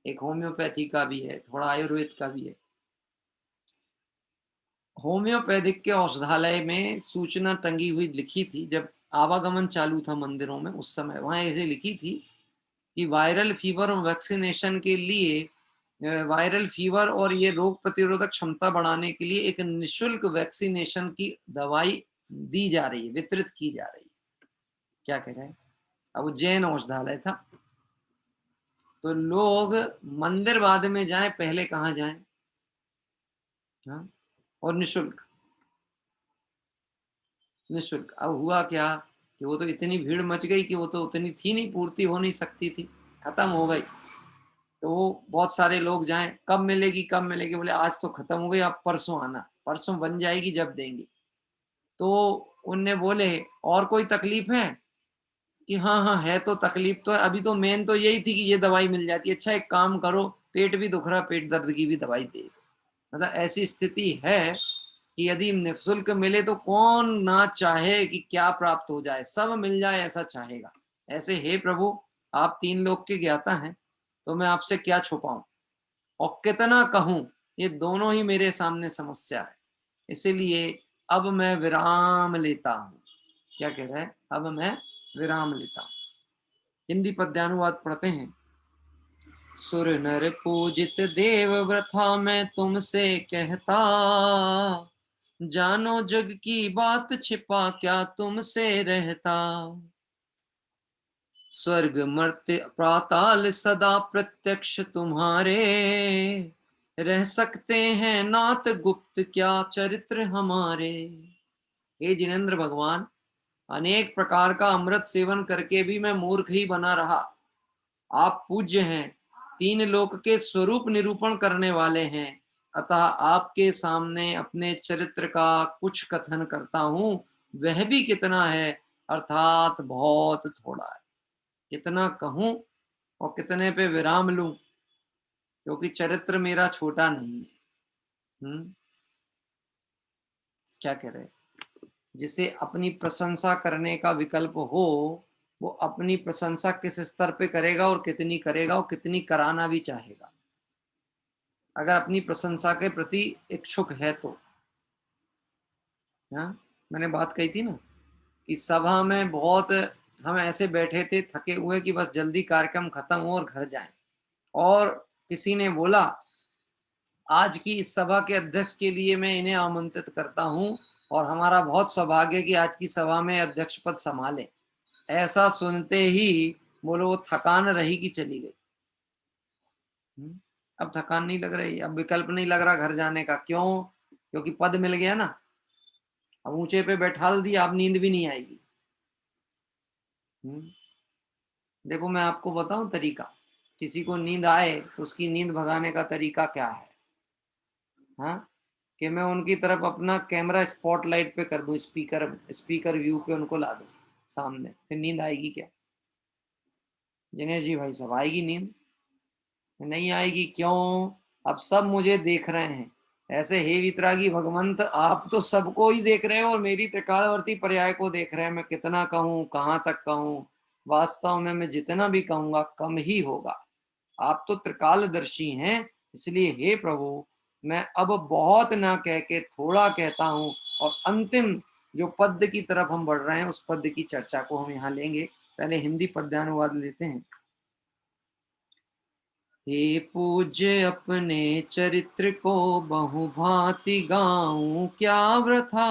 एक होम्योपैथी का भी है, थोड़ा आयुर्वेद का भी है। होम्योपैथिक के औषधालय में सूचना टंगी हुई लिखी थी, जब आवागमन चालू था मंदिरों में उस समय, वहां ऐसे लिखी थी कि वायरल फीवर और वैक्सीनेशन के लिए, वायरल फीवर और ये रोग प्रतिरोधक क्षमता बढ़ाने के लिए एक निशुल्क वैक्सीनेशन की दवाई दी जा रही है, वितरित की जा रही है। क्या कह रहे हैं, अब वो जैन औषधालय था, तो लोग मंदिर बाद में जाएं, पहले कहाँ जाएं। हाँ, और निशुल्क, निशुल्क। अब हुआ क्या कि वो तो इतनी भीड़ मच गई कि वो तो उतनी थी नहीं, पूर्ति हो नहीं सकती थी, खत्म हो गई। तो वो बहुत सारे लोग जाएं, कब मिलेगी कब मिलेगी, बोले आज तो खत्म हो गई, आप परसों आना, परसों बन जाएगी जब देंगे। तो उनने बोले और कोई तकलीफ है कि हाँ हाँ है तो तकलीफ तो है, अभी तो मेन तो यही थी कि ये दवाई मिल जाती है। अच्छा एक काम करो, पेट भी दुख रहा, पेट दर्द की भी दवाई दे। मतलब ऐसी स्थिति है कि यदि निःशुल्क मिले तो कौन ना चाहे कि क्या प्राप्त हो जाए, सब मिल जाए ऐसा चाहेगा। ऐसे हे प्रभु, आप तीन लोग के ज्ञाता हैं, तो मैं आपसे क्या छुपाऊं और कितना कहूं, ये दोनों ही मेरे सामने समस्या है। इसीलिए अब मैं विराम लेता हूं। क्या कह रहा है, अब मैं विराम लेता हूं। हिंदी पद्यानुवाद पढ़ते हैं। सुर नर पूजित देव व्रथा मैं तुमसे कहता, जानो जग की बात छिपा क्या तुमसे रहता। स्वर्ग मर्त्य पाताल सदा प्रत्यक्ष तुम्हारे, रह सकते हैं नाथ गुप्त क्या चरित्र हमारे। हे जिनेन्द्र भगवान, अनेक प्रकार का अमृत सेवन करके भी मैं मूर्ख ही बना रहा। आप पूज्य हैं, तीन लोक के स्वरूप निरूपण करने वाले हैं, अतः आपके सामने अपने चरित्र का कुछ कथन करता हूं। वह भी कितना है, अर्थात बहुत थोड़ा है। कितना कहूं और कितने पे विराम लूं, क्योंकि चरित्र मेरा छोटा नहीं है। क्या कह रहे, जिसे अपनी प्रशंसा करने का विकल्प हो, वो अपनी प्रशंसा किस स्तर पे करेगा और कितनी करेगा और कितनी कराना भी चाहेगा, अगर अपनी प्रशंसा के प्रति इच्छुक है तो। हाँ, मैंने बात कही थी ना कि सभा में बहुत हम ऐसे बैठे थे थके हुए कि बस जल्दी कार्यक्रम खत्म हो और घर जाएं, और किसी ने बोला आज की इस सभा के अध्यक्ष के लिए मैं इन्हें आमंत्रित करता हूं और हमारा बहुत सौभाग्य है कि आज की सभा में अध्यक्ष पद संभाले। ऐसा सुनते ही बोलो वो थकान रही कि चली गई। अब थकान नहीं लग रही, अब विकल्प नहीं लग रहा घर जाने का। क्यों? क्योंकि पद मिल गया ना, अब ऊंचे पे बैठाल दिया, अब नींद भी नहीं आएगी। देखो मैं आपको बताऊं तरीका, किसी को नींद आए तो उसकी नींद भगाने का तरीका क्या है। हाँ, कि मैं उनकी तरफ अपना कैमरा स्पॉटलाइट पे कर दूं, स्पीकर स्पीकर व्यू पे उनको ला दूं सामने, फिर नींद आएगी क्या? जिनेश जी भाई साहब, आएगी नींद? नहीं आएगी। क्यों? अब सब मुझे देख रहे हैं। ऐसे हे वितरागी भगवंत, आप तो सबको ही देख रहे हो और मेरी त्रिकालवर्ती पर्याय को देख रहे हैं। मैं कितना कहूँ, कहाँ तक कहूँ? वास्तव में मैं जितना भी कहूंगा कम ही होगा। आप तो त्रिकालदर्शी हैं, इसलिए हे प्रभु मैं अब बहुत ना कह के थोड़ा कहता हूँ, और अंतिम जो पद की तरफ हम बढ़ रहे हैं उस पद की चर्चा को हम यहाँ लेंगे। पहले हिंदी पद्यानुवाद लेते हैं। हे पूज्य अपने चरित्र को बहुभांति गाऊं क्या वृथा,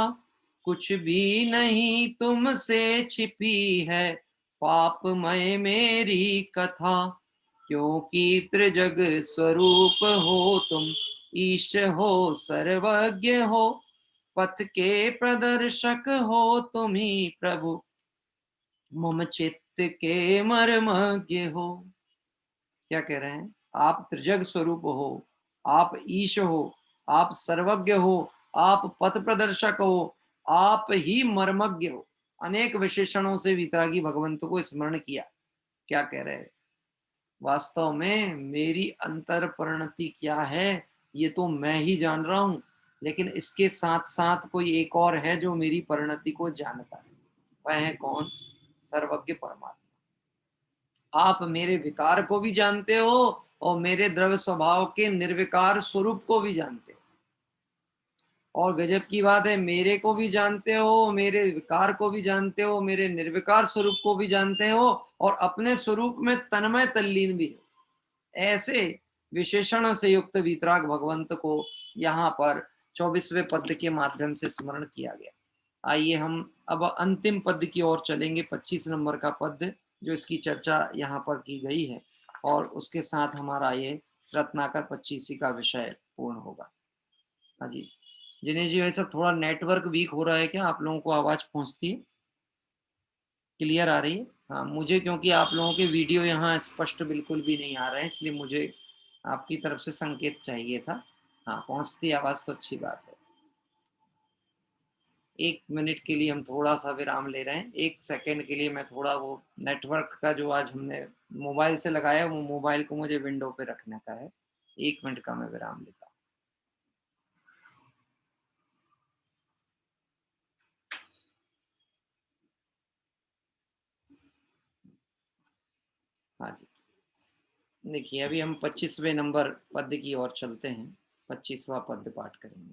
कुछ भी नहीं तुमसे छिपी है पापमय मेरी कथा। क्योंकि त्रिजग स्वरूप हो तुम, ईश हो सर्वज्ञ हो, पथ के प्रदर्शक हो तुम ही प्रभु, मम चित्त के मर्मज्ञ हो। क्या कह रहे हैं? आप त्रिजग स्वरूप हो, आप ईश हो, आप सर्वज्ञ हो, आप पथ प्रदर्शक हो, आप ही मर्मज्ञ हो। अनेक विशेषणों से वितरागी भगवंत को स्मरण किया। क्या कह रहे हैं? वास्तव में मेरी अंतर परिणति क्या है ये तो मैं ही जान रहा हूं, लेकिन इसके साथ साथ कोई एक और है जो मेरी परिणति को जानता है। वह है कौन? सर्वज्ञ परमात्मा। आप मेरे विकार को भी जानते हो और मेरे द्रव्य स्वभाव के निर्विकार स्वरूप को भी जानते हो। और गजब की बात है, मेरे को भी जानते हो, मेरे विकार को भी जानते हो, मेरे निर्विकार स्वरूप को भी जानते हो, और अपने स्वरूप में तन्मय तल्लीन भी हो। ऐसे विशेषणों से युक्त वीतराग भगवंत को यहाँ पर 24वें पद के माध्यम से स्मरण किया गया। आइए हम अब अंतिम पद की ओर चलेंगे, 25 नंबर का पद जो इसकी चर्चा यहाँ पर की गई है, और उसके साथ हमारा ये रत्नाकर 25 का विषय पूर्ण होगा। हाँ जी, जिनेश जी वैसा थोड़ा नेटवर्क वीक हो रहा है क्या? आप लोगों को आवाज पहुंचती है? क्लियर आ रही है? हाँ, मुझे क्योंकि आप लोगों के वीडियो यहाँ स्पष्ट बिल्कुल भी नहीं आ रहे हैं, इसलिए मुझे आपकी तरफ से संकेत चाहिए था। हाँ, पहुंचती आवाज तो अच्छी बात है। 1 मिनट के लिए हम थोड़ा सा विराम ले रहे हैं। 1 सेकंड के लिए मैं थोड़ा वो नेटवर्क का जो आज हमने मोबाइल से लगाया, वो मोबाइल को मुझे विंडो पे रखने का है। 1 मिनट का मैं विराम लेता हूँ। हाँ जी, देखिए अभी हम 25वें नंबर पद की ओर चलते हैं। 25वां पद पाठ करेंगे।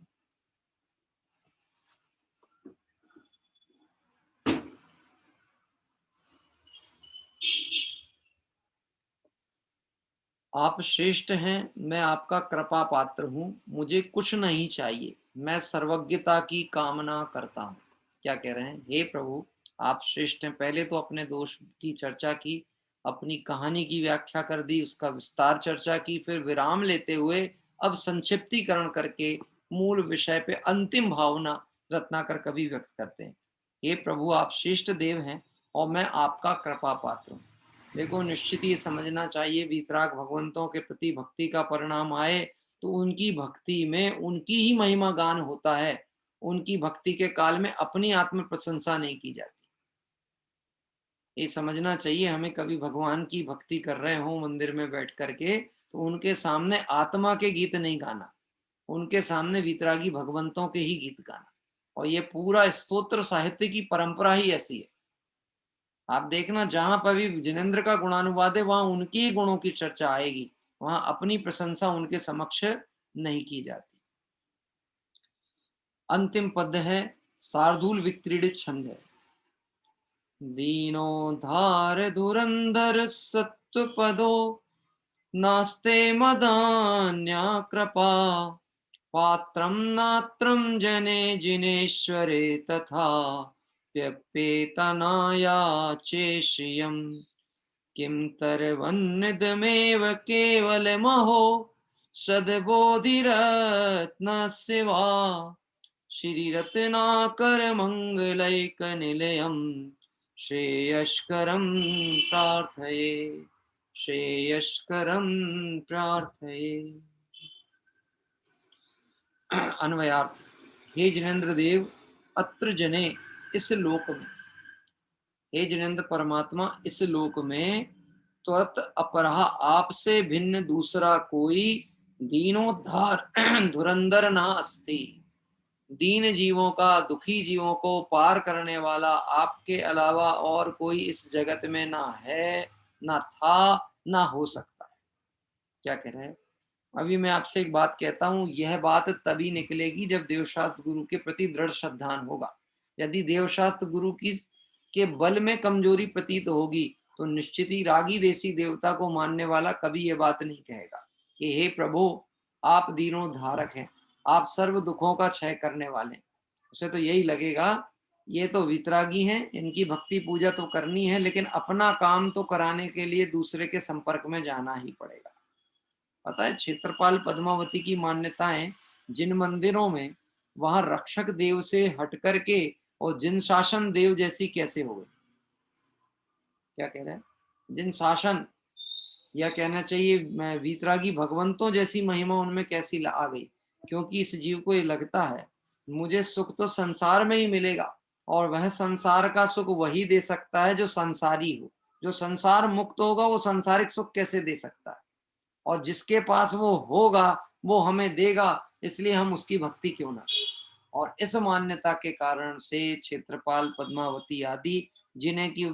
आप श्रेष्ठ हैं, मैं आपका कृपा पात्र हूँ, मुझे कुछ नहीं चाहिए, मैं सर्वज्ञता की कामना करता हूँ। क्या कह रहे हैं? हे प्रभु आप श्रेष्ठ हैं। पहले तो अपने दोष की चर्चा की, अपनी कहानी की व्याख्या कर दी, उसका विस्तार चर्चा की, फिर विराम लेते हुए अब संक्षिप्तीकरण करके मूल विषय पे अंतिम भावना रत्नाकर कवि व्यक्त करते हैं। हे प्रभु आप श्रेष्ठ देव हैं और मैं आपका कृपा पात्र हूँ। देखो निश्चित ही समझना चाहिए, वीतराग भगवंतों के प्रति भक्ति का परिणाम आए तो उनकी भक्ति में उनकी ही महिमा गान होता है। उनकी भक्ति के काल में अपनी आत्म प्रशंसा नहीं की जाती। ये समझना चाहिए हमें, कभी भगवान की भक्ति कर रहे हो मंदिर में बैठ करके तो उनके सामने आत्मा के गीत नहीं गाना, उनके सामने वीतरागी भगवंतों के ही गीत गाना। और ये पूरा स्तोत्र साहित्य की परंपरा ही ऐसी है। आप देखना जहां पर भी जिनेंद्र का गुणानुवाद है वहां उनके ही गुणों की चर्चा आएगी, वहां अपनी प्रशंसा उनके समक्ष नहीं की जाती। अंतिम पद है शार्दूल विक्रीडित छंद है। दीनोद्धार धुरंधर सत्वपदो नास्ते मदान्या कृपा पात्रं नात्रं जने जिनेश्वरे तथा व्यपेतनायाचेष्यम् किं तरवन्निदमेव केवलमहो सद्बोधिरत्नस्य वा श्रीरत्नाकरमङ्गलैकनिलयं श्रेयस्करं प्रार्थये, श्रेयस्करं प्रार्थये। अन्वयार्थ। हे जिनेन्द्र देव, अत्र जने इस लोक में, हे जिनेन्द्र परमात्मा इस लोक में त्वत अपरः आपसे भिन्न दूसरा कोई दीनोद्धार धुरंधर ना अस्ति। दीन जीवों का, दुखी जीवों को पार करने वाला आपके अलावा और कोई इस जगत में ना है, ना था, ना हो सकता है। क्या कह रहे हैं? अभी मैं आपसे एक बात कहता हूं, यह बात तभी निकलेगी जब देवशास्त्र गुरु के प्रति दृढ़ श्रद्धान होगा। यदि देवशास्त्र गुरु की के बल में कमजोरी प्रतीत होगी तो निश्चित ही रागी देसी देवता को मानने वाला कभी यह बात नहीं कहेगा कि हे प्रभु आप दीनोद्धारक हैं, आप सर्व दुखों का क्षय करने वाले हैं। उसे तो यही लगेगा ये तो वितरागी हैं, इनकी भक्ति पूजा तो करनी है, लेकिन अपना काम तो कराने के लिए दूसरे के संपर्क में जाना ही पड़ेगा। पता है क्षेत्रपाल पद्मावती की मान्यताएं जिन मंदिरों में, वहां रक्षक देव से हट करके और जिन शासन देव जैसी कैसे हो गई? क्या कह रहे हैं? जिन शासन, या कहना चाहिए वीतरागी भगवंतों जैसी महिमा उनमें कैसी आ गई? क्योंकि इस जीव को ये लगता है मुझे सुख तो संसार में ही मिलेगा, और वह संसार का सुख वही दे सकता है जो संसारी हो। जो संसार मुक्त होगा वो संसारिक सुख कैसे दे सकता है? और जिसके पास वो होगा वो हमें देगा, इसलिए हम उसकी भक्ति क्यों ना करें? और इस मान्यता के कारण से क्षेत्रपाल पद्मावती आदि, जिन्हें की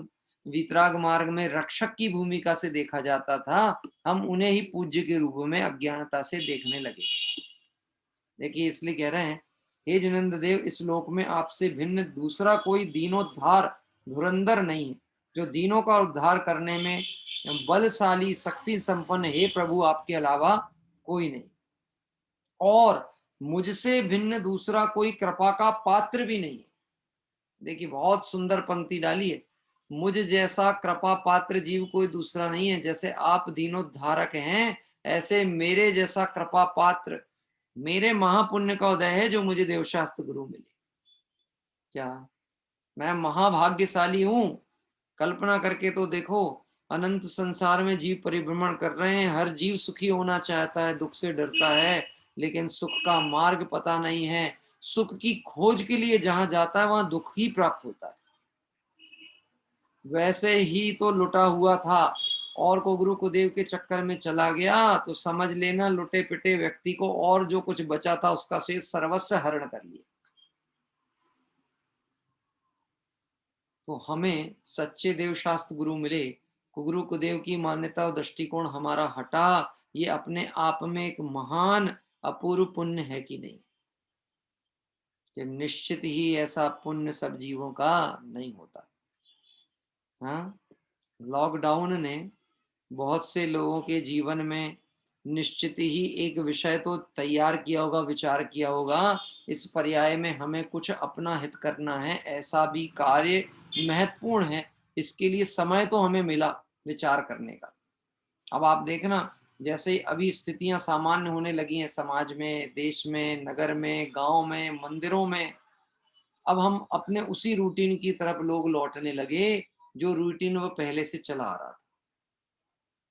वितराग मार्ग में रक्षक की भूमिका से देखा जाता था, हम उन्हें ही पूज्य के रूप में अज्ञानता से देखने लगे। देखिए इसलिए कह रहे हैं, हे जिनेंद्र देव इस लोक में आपसे भिन्न दूसरा कोई दीनोद्धार धुरंधर नहीं है, जो दीनों का उद्धार करने में बलशाली शक्ति संपन्न, हे प्रभु आपके अलावा कोई नहीं। और मुझसे भिन्न दूसरा कोई कृपा का पात्र भी नहीं है। देखिए बहुत सुंदर पंक्ति डाली है, मुझ जैसा कृपा पात्र जीव कोई दूसरा नहीं है। जैसे आप दीनोद्धारक हैं, ऐसे मेरे जैसा कृपा पात्र, मेरे महापुण्य का उदय है जो मुझे देवशास्त्र गुरु मिले। क्या मैं महाभाग्यशाली हूं? कल्पना करके तो देखो, अनंत संसार में जीव परिभ्रमण कर रहे हैं, हर जीव सुखी होना चाहता है, दुख से डरता है, लेकिन सुख का मार्ग पता नहीं है। सुख की खोज के लिए जहां जाता है वहां दुख ही प्राप्त होता है। वैसे ही तो लुटा हुआ था और को गुरु कुदेव के चक्कर में चला गया तो समझ लेना लुटे पिटे व्यक्ति को और जो कुछ बचा था उसका शेष सर्वस्व हरण कर लिया। तो हमें सच्चे देव शास्त्र गुरु मिले, गुरु कुदेव की मान्यता और दृष्टिकोण हमारा हटा, ये अपने आप में एक महान अपूर्व पुण्य है कि नहीं? कि निश्चित ही ऐसा पुण्य सब जीवों का नहीं होता। हाँ, लॉकडाउन ने बहुत से लोगों के जीवन में निश्चित ही एक विषय तो तैयार किया होगा, विचार किया होगा, इस पर्याय में हमें कुछ अपना हित करना है, ऐसा भी कार्य महत्वपूर्ण है, इसके लिए समय तो हमें मिला विचार करने का। अब आप देखना जैसे अभी स्थितियां सामान्य होने लगी हैं समाज में, देश में, नगर में, गांव में, मंदिरों में, अब हम अपने उसी रूटीन की तरफ लोग लौटने लगे जो रूटीन वो पहले से चला आ रहा था।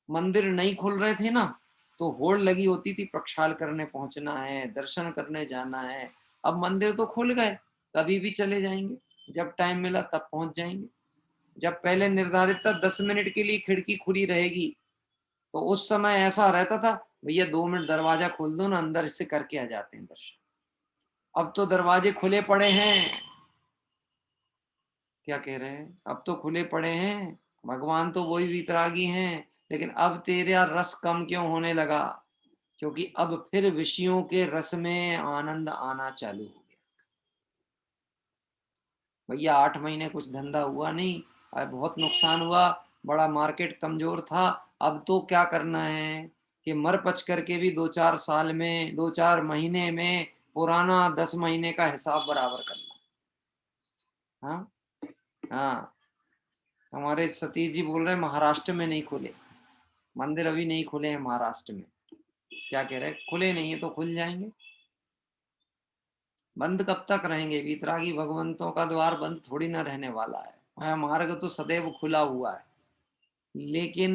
मंदिर नहीं खुल रहे थे ना, तो होड़ लगी होती थी, प्रक्षाल करने पहुंचना है, दर्शन करने जाना है। अब मंदिर तो खुल गए, कभी भी चले जाएंगे, जब टाइम मिला तब पहुंच जाएंगे। जब पहले निर्धारित था 10 मिनट के लिए खिड़की खुली रहेगी, तो उस समय ऐसा रहता था भैया 2 मिनट दरवाजा खोल दो ना, अंदर से करके आ जाते हैं दर्शन। अब तो दरवाजे खुले पड़े हैं। क्या कह रहे हैं? अब तो खुले पड़े हैं, भगवान तो वही वितरागी हैं, लेकिन अब तेरा रस कम क्यों होने लगा? क्योंकि अब फिर विषयों के रस में आनंद आना चालू हो गया। भैया 8 महीने कुछ धंधा हुआ नहीं, बहुत नुकसान हुआ, बड़ा मार्केट कमजोर था। अब तो क्या करना है कि मर पच करके भी 2-4 साल में, 2-4 महीने में पुराना 10 महीने का हिसाब बराबर करना। हाँ हाँ, हमारे सतीश जी बोल रहे हैं महाराष्ट्र में नहीं खुले मंदिर, अभी नहीं खुले हैं महाराष्ट्र में। क्या कह रहे हैं? खुले नहीं है तो खुल जाएंगे। बंद कब तक रहेंगे? वीतरागी भगवंतों का द्वार बंद थोड़ी ना रहने वाला है। वह मार्ग तो सदैव खुला हुआ है, लेकिन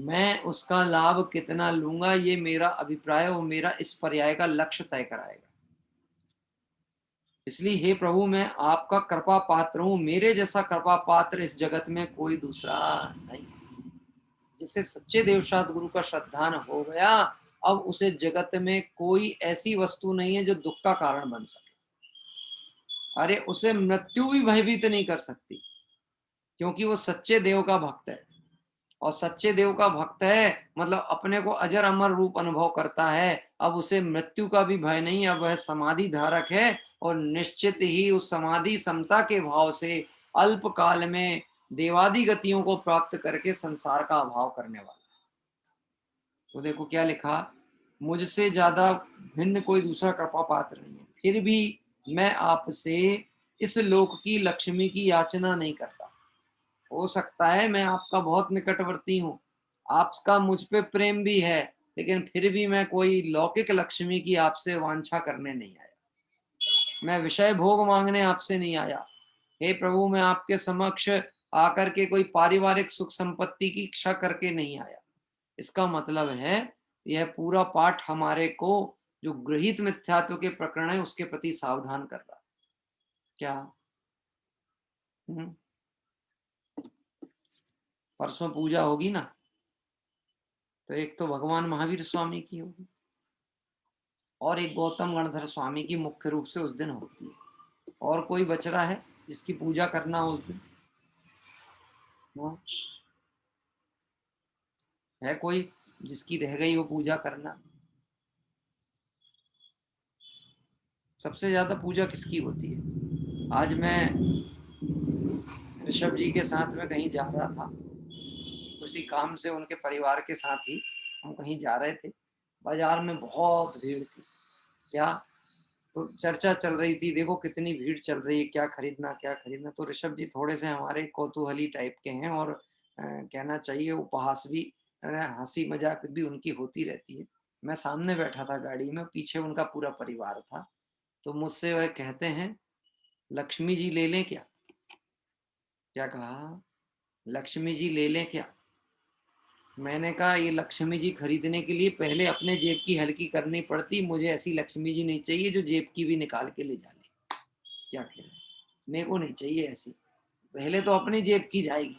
मैं उसका लाभ कितना लूंगा ये मेरा अभिप्राय और मेरा इस पर्याय का लक्ष्य तय कराएगा। इसलिए हे प्रभु, मैं आपका कृपा पात्र हूं, मेरे जैसा कृपा पात्र इस जगत में कोई दूसरा नहीं। जिसे सच्चे देव सद्गुरु का श्रद्धान हो गया, अब उसे जगत में कोई ऐसी वस्तु नहीं है जो दुख का कारण बन सके। अरे उसे मृत्यु भी भयभीत नहीं कर सकती, क्योंकि वो सच्चे देव का भक्त है। और सच्चे देव का भक्त है मतलब अपने को अजर अमर रूप अनुभव करता है। अब उसे मृत्यु का भी भय नहीं, अब वह समाधि धारक है और निश्चित ही उस समाधि समता के भाव से अल्प काल में देवादि गतियों को प्राप्त करके संसार का अभाव करने वाला। तो देखो क्या लिखा, मुझसे ज्यादा भिन्न कोई दूसरा कृपा पात्र नहीं है, फिर भी मैं आपसे इस लोक की लक्ष्मी की याचना नहीं करता। हो सकता है मैं आपका बहुत निकटवर्ती हूँ, आपका मुझ पे प्रेम भी है, लेकिन फिर भी मैं कोई लौकिक लक्ष्मी की आपसे वांछा करने नहीं आया। मैं विषय भोग मांगने आपसे नहीं आया। हे प्रभु, मैं आपके समक्ष आकर के कोई पारिवारिक सुख संपत्ति की इच्छा करके नहीं आया। इसका मतलब है यह पूरा पाठ हमारे को जो गृहीत मिथ्यात्व के प्रकरण है उसके प्रति सावधान कर रहा है। क्या? परसों पूजा होगी ना, तो एक तो भगवान महावीर स्वामी की होगी और एक गौतम गणधर स्वामी की मुख्य रूप से उस दिन होती है। और कोई बच रहा है जिसकी पूजा करना हो उस दिन? हाँ? है कोई जिसकी रह गई वो पूजा करना? सबसे ज्यादा पूजा किसकी होती है? आज मैं ऋषभ जी के साथ में कहीं जा रहा था, उसी काम से उनके परिवार के साथ ही हम कहीं जा रहे थे। बाजार में बहुत भीड़ थी। क्या? तो चर्चा चल रही थी, देखो कितनी भीड़ चल रही है, क्या खरीदना क्या खरीदना। तो ऋषभ जी थोड़े से हमारे कौतूहली टाइप के हैं और कहना चाहिए उपहास भी, हंसी मजाक भी उनकी होती रहती है। मैं सामने बैठा था गाड़ी में, पीछे उनका पूरा परिवार था। तो मुझसे वह कहते हैं, लक्ष्मी जी ले लें क्या? क्या कहा? लक्ष्मी जी ले लें क्या? मैंने कहा ये लक्ष्मी जी खरीदने के लिए पहले अपने जेब की हल्की करनी पड़ती, मुझे ऐसी लक्ष्मी जी नहीं चाहिए जो जेब की भी निकाल के ले जाने। क्या कह रहे हैं? मेरे को नहीं चाहिए ऐसी, पहले तो अपनी जेब की जाएगी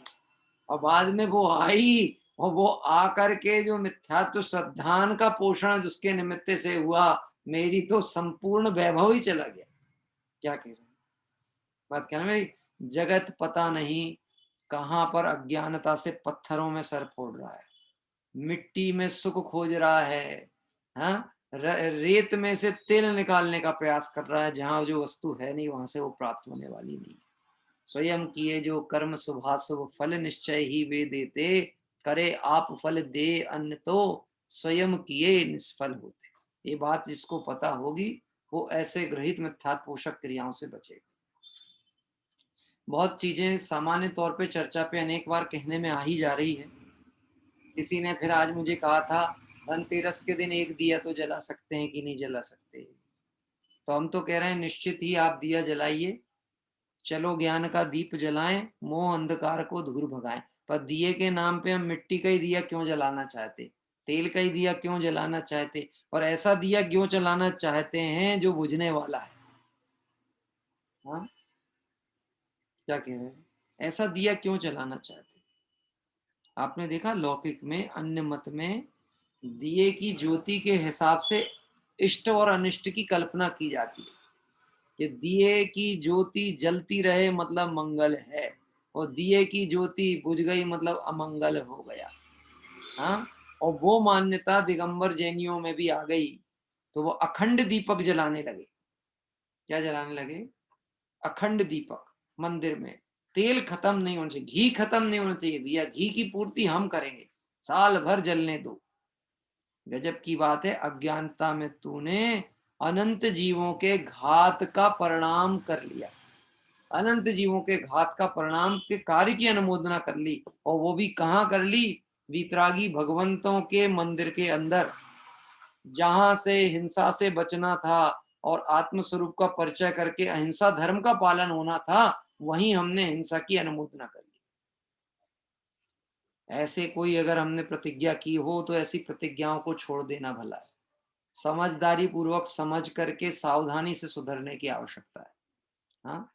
और बाद में वो आई और वो आकर के जो मिथ्यात्व श्रद्धान का पोषण जिसके निमित्त से हुआ, मेरी तो संपूर्ण वैभव ही चला गया। क्या कह रहे हैं? बात कहना मेरी, जगत पता नहीं कहां पर अज्ञानता से पत्थरों में सर फोड़ रहा है, मिट्टी में सुख खोज रहा है, हाँ, रेत में से तेल निकालने का प्रयास कर रहा है, जहां जो वस्तु है नहीं वहां से वो प्राप्त होने वाली नहीं। स्वयं किए जो कर्म शुभाशुभ फल निश्चय ही वे देते, करे आप फल दे अन्य तो स्वयं किए निष्फल होते। ये बात जिसको पता होगी वो ऐसे गृहित मिथ्यात्व पोषक क्रियाओं से बचेगा। बहुत चीजें सामान्य तौर पे चर्चा पे अनेक बार कहने में आ ही जा रही है। किसी ने फिर आज मुझे कहा था, धनतेरस के दिन एक दिया तो जला सकते हैं कि नहीं जला सकते? तो हम तो कह रहे हैं निश्चित ही आप दिया जलाइए, चलो ज्ञान का दीप जलाएं, मोह अंधकार को दूर भगाएं। पर दिए के नाम पे हम मिट्टी का ही दिया क्यों जलाना चाहते, तेल का ही दिया क्यों जलाना चाहते, और ऐसा दिया क्यों जलाना चाहते हैं जो बुझने वाला है? हाँ, क्या कह रहे हैं? ऐसा दिया क्यों जलाना चाहते? आपने देखा लौकिक में, अन्य मत में दिए की ज्योति के हिसाब से इष्ट और अनिष्ट की कल्पना की जाती है। कि दिए की ज्योति जलती रहे मतलब मंगल है, और दिए की ज्योति बुझ गई मतलब अमंगल हो गया। हाँ, और वो मान्यता दिगंबर जैनियों में भी आ गई, तो वो अखंड दीपक जलाने लगे। क्या जलाने लगे? अखंड दीपक मंदिर में। तेल खत्म नहीं होना चाहिए, घी खत्म नहीं होना चाहिए भैया, घी की पूर्ति हम करेंगे, साल भर जलने दो। गजब की बात है, अज्ञानता में तूने अनंत जीवों के घात का परिणाम कर लिया, अनंत जीवों के घात का परिणाम के कार्य की अनुमोदना कर ली, और वो भी कहां कर ली? वीतरागी भगवंतों के मंदिर के अंदर, जहां से हिंसा से बचना था और आत्म स्वरूप का परिचय करके अहिंसा धर्म का पालन होना था, वहीं हमने हिंसा की अनुमोदना कर ली। ऐसे कोई अगर हमने प्रतिज्ञा की हो तो ऐसी प्रतिज्ञाओं को छोड़ देना भला है। समझदारी पूर्वक समझ करके सावधानी से सुधरने की आवश्यकता है। हाँ,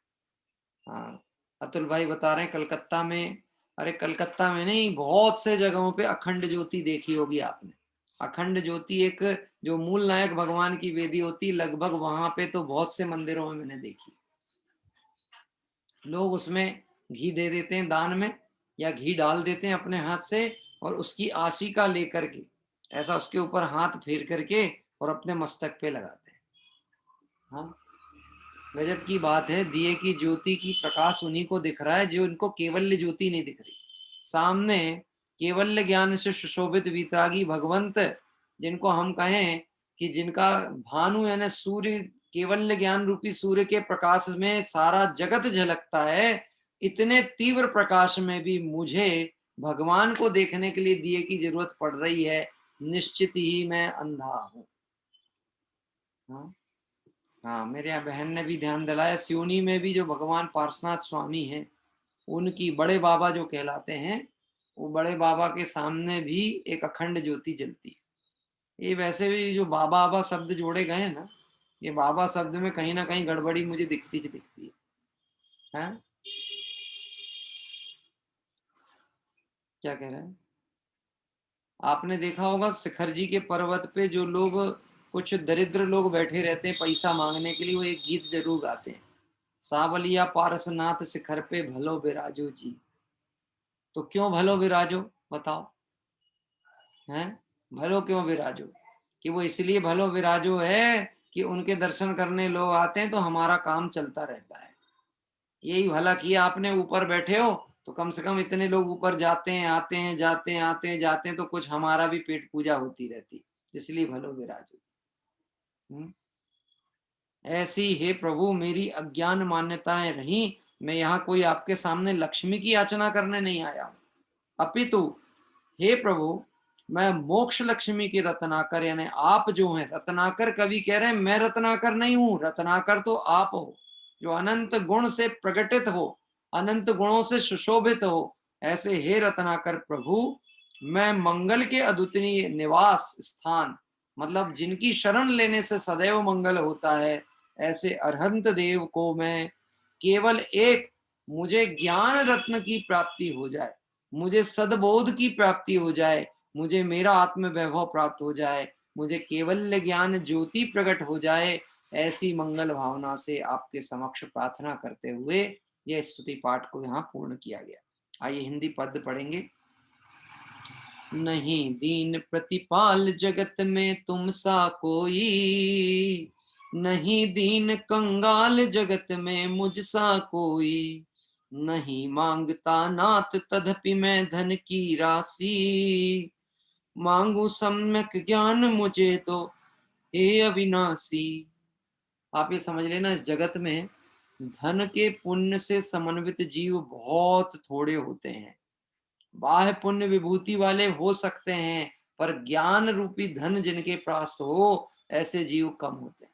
हाँ। अतुल भाई बता रहे हैं कलकत्ता में, अरे कलकत्ता में नहीं, बहुत से जगहों पे अखंड ज्योति देखी होगी आपने। अखंड ज्योति एक जो मूल नायक भगवान की वेदी होती, लगभग वहां पे तो बहुत से मंदिरों में मैंने देखी। लोग उसमें घी दे देते हैं दान में, या घी डाल देते हैं अपने हाथ से, और उसकी आशिका लेकर के ऐसा उसके ऊपर हाथ फेर करके और अपने मस्तक पे लगाते हैं। हाँ, गजब की बात है, दिए की ज्योति की प्रकाश उन्हीं को दिख रहा है जो इनको केवल्य ज्योति नहीं दिख रही। सामने केवल्य ज्ञान से सुशोभित वीतरागी भगवंत, जिनको हम कहें कि जिनका भानु यानी सूर्य, केवल्य ज्ञान रूपी सूर्य के प्रकाश में सारा जगत झलकता है, इतने तीव्र प्रकाश में भी मुझे भगवान को देखने के लिए दिए की जरूरत पड़ रही है, निश्चित ही मैं अंधा हूं। हाँ, हाँ, मेरे यहाँ बहन ने भी ध्यान दिलाया, सियोनी में भी जो भगवान पार्श्वनाथ स्वामी हैं, उनकी बड़े बाबा जो कहलाते हैं, वो बड़े बाबा के सामने भी एक अखंड ज्योति जलती है। ये वैसे भी जो बाबा बाबा शब्द जोड़े गए हैं ना, ये बाबा शब्द में कहीं ना कहीं गड़बड़ी मुझे दिखती है। हैं? क्या कह रहे हैं? आपने देखा होगा शिखर जी के पर्वत पे जो लोग, कुछ दरिद्र लोग बैठे रहते हैं पैसा मांगने के लिए, वो एक गीत जरूर गाते हैं, सावलिया पारसनाथ शिखर पे भलो बिराजो जी। तो क्यों भलो विराजो, बताओ? हैं? भलो क्यों विराजो? कि वो इसलिए भलो विराजो है कि उनके दर्शन करने लोग आते हैं तो हमारा काम चलता रहता है। यही भला किया आपने, ऊपर बैठे हो तो कम से कम इतने लोग ऊपर जाते हैं आते हैं, जाते हैं आते हैं जाते हैं, तो कुछ हमारा भी पेट पूजा होती रहती, इसलिए भलो विराजो। हम्म? ऐसी हे प्रभु मेरी अज्ञान मान्यताएं रही, मैं यहाँ कोई आपके सामने लक्ष्मी की याचना करने नहीं आया हूं, अपितु हे प्रभु मैं मोक्ष लक्ष्मी की रत्नाकर, यानी आप जो हैं रत्नाकर, कवि कह रहे हैं मैं रत्नाकर नहीं हूं, रत्नाकर तो आप हो जो अनंत गुण से प्रकटित हो, अनंत गुणों से सुशोभित हो। ऐसे हे रत्नाकर प्रभु, मैं मंगल के अद्वितीय निवास स्थान, मतलब जिनकी शरण लेने से सदैव मंगल होता है, ऐसे अरहंत देव को मैं केवल एक, मुझे ज्ञान रत्न की प्राप्ति हो जाए, मुझे सद्बोध की प्राप्ति हो जाए, मुझे मेरा आत्म वैभव प्राप्त हो जाए, मुझे केवल ज्ञान ज्योति प्रकट हो जाए, ऐसी मंगल भावना से आपके समक्ष प्रार्थना करते हुए यह स्तुति पाठ को यहाँ पूर्ण किया गया। आइए हिंदी पद पढ़ेंगे। नहीं दीन प्रतिपाल जगत में तुम सा कोई, नहीं दीन कंगाल जगत में मुझ सा कोई, नहीं मांगता नाथ तदपि मैं धन की राशि, मांगू सम्यक ज्ञान मुझे तो हे अविनाशी। आप ये समझ लेना, इस जगत में धन के पुण्य से समन्वित जीव बहुत थोड़े होते हैं। बाह्य पुण्य विभूति वाले हो सकते हैं, पर ज्ञान रूपी धन जिनके पास हो, ऐसे जीव कम होते हैं।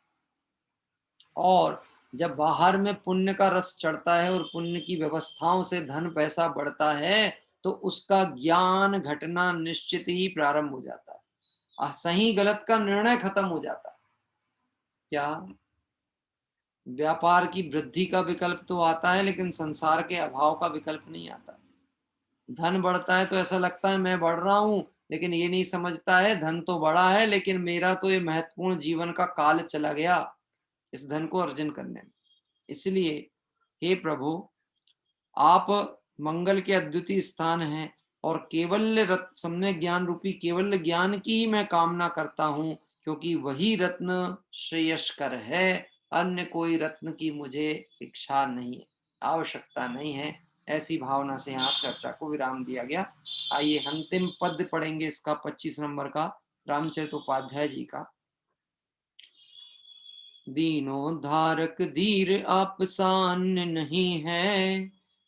और जब बाहर में पुण्य का रस चढ़ता है और पुण्य की व्यवस्थाओं से धन पैसा बढ़ता है, तो उसका ज्ञान घटना निश्चित ही प्रारंभ हो जाता है, सही गलत का निर्णय खत्म हो जाता है। क्या व्यापार की वृद्धि का विकल्प तो आता है, लेकिन संसार के अभाव का विकल्प नहीं आता। धन बढ़ता है तो ऐसा लगता है मैं बढ़ रहा हूं, लेकिन ये नहीं समझता है धन तो बढ़ा है, लेकिन मेरा तो ये महत्वपूर्ण जीवन का काल चला गया इस धन को अर्जन करने में। इसलिए हे प्रभु, आप मंगल के अद्वितीय स्थान हैं और केवल रत्न सम्यक ज्ञान रूपी केवल ज्ञान की ही मैं कामना करता हूँ, क्योंकि वही रत्न श्रेयस्कर है। अन्य कोई रत्न की मुझे इच्छा नहीं है, आवश्यकता नहीं है। ऐसी भावना से यहाँ चर्चा को विराम दिया गया। आइए अंतिम पद पढ़ेंगे इसका 25 नंबर का, रामचरितोपाध्याय जी का। दीनोद्धारक धीर आप सान नहीं है,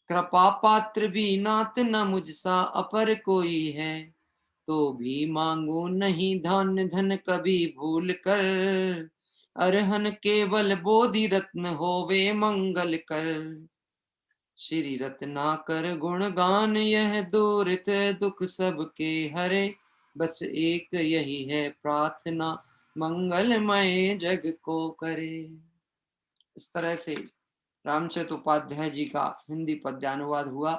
कृपा पात्र भी नाथ न मुझसा अपर कोई है। तो भी मांगू नहीं धन धन कभी भूल कर, अरहन केवल बोधि रत्न होवे मंगल कर। श्री रत्नाकर गुण गान यह दूरित दुख सबके हरे, बस एक यही है प्रार्थना मंगलमय जग को करे। इस तरह से रामचरित उपाध्याय जी का हिंदी पद्यानुवाद हुआ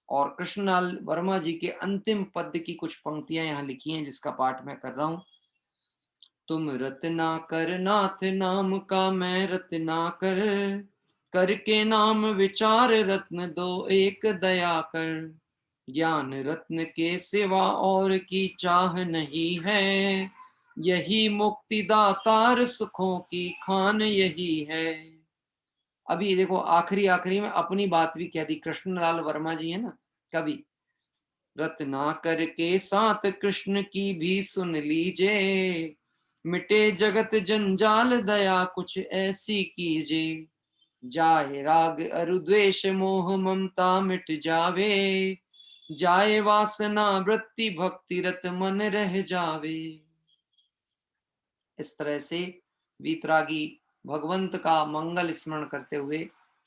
और कृष्णलाल वर्मा जी के अंतिम पद की कुछ पंक्तियां यहाँ लिखी हैं, जिसका पाठ मैं कर रहा हूं। तुम रत्नाकर नाथ नाम का मैं रत्नाकर, करके नाम विचार रत्न दो एक दया कर। ज्ञान रत्न के सिवा और की चाह नहीं है, यही मुक्ति दातार सुखों की खान यही है। अभी देखो आखिरी आखिरी में अपनी बात भी कह दी, कृष्णलाल वर्मा जी है ना कवि। रत्नाकर के साथ कृष्ण की भी सुन लीजिए, मिटे जगत जंजाल दया कुछ ऐसी कीजिए। जाए राग अरुद्वेष मोह ममता मिट जावे, जाए वासना वृत्ति भक्ति रत मन रह जावे। इस तरह से वीतरागी भगवंत का मंगल स्मरण करते हुए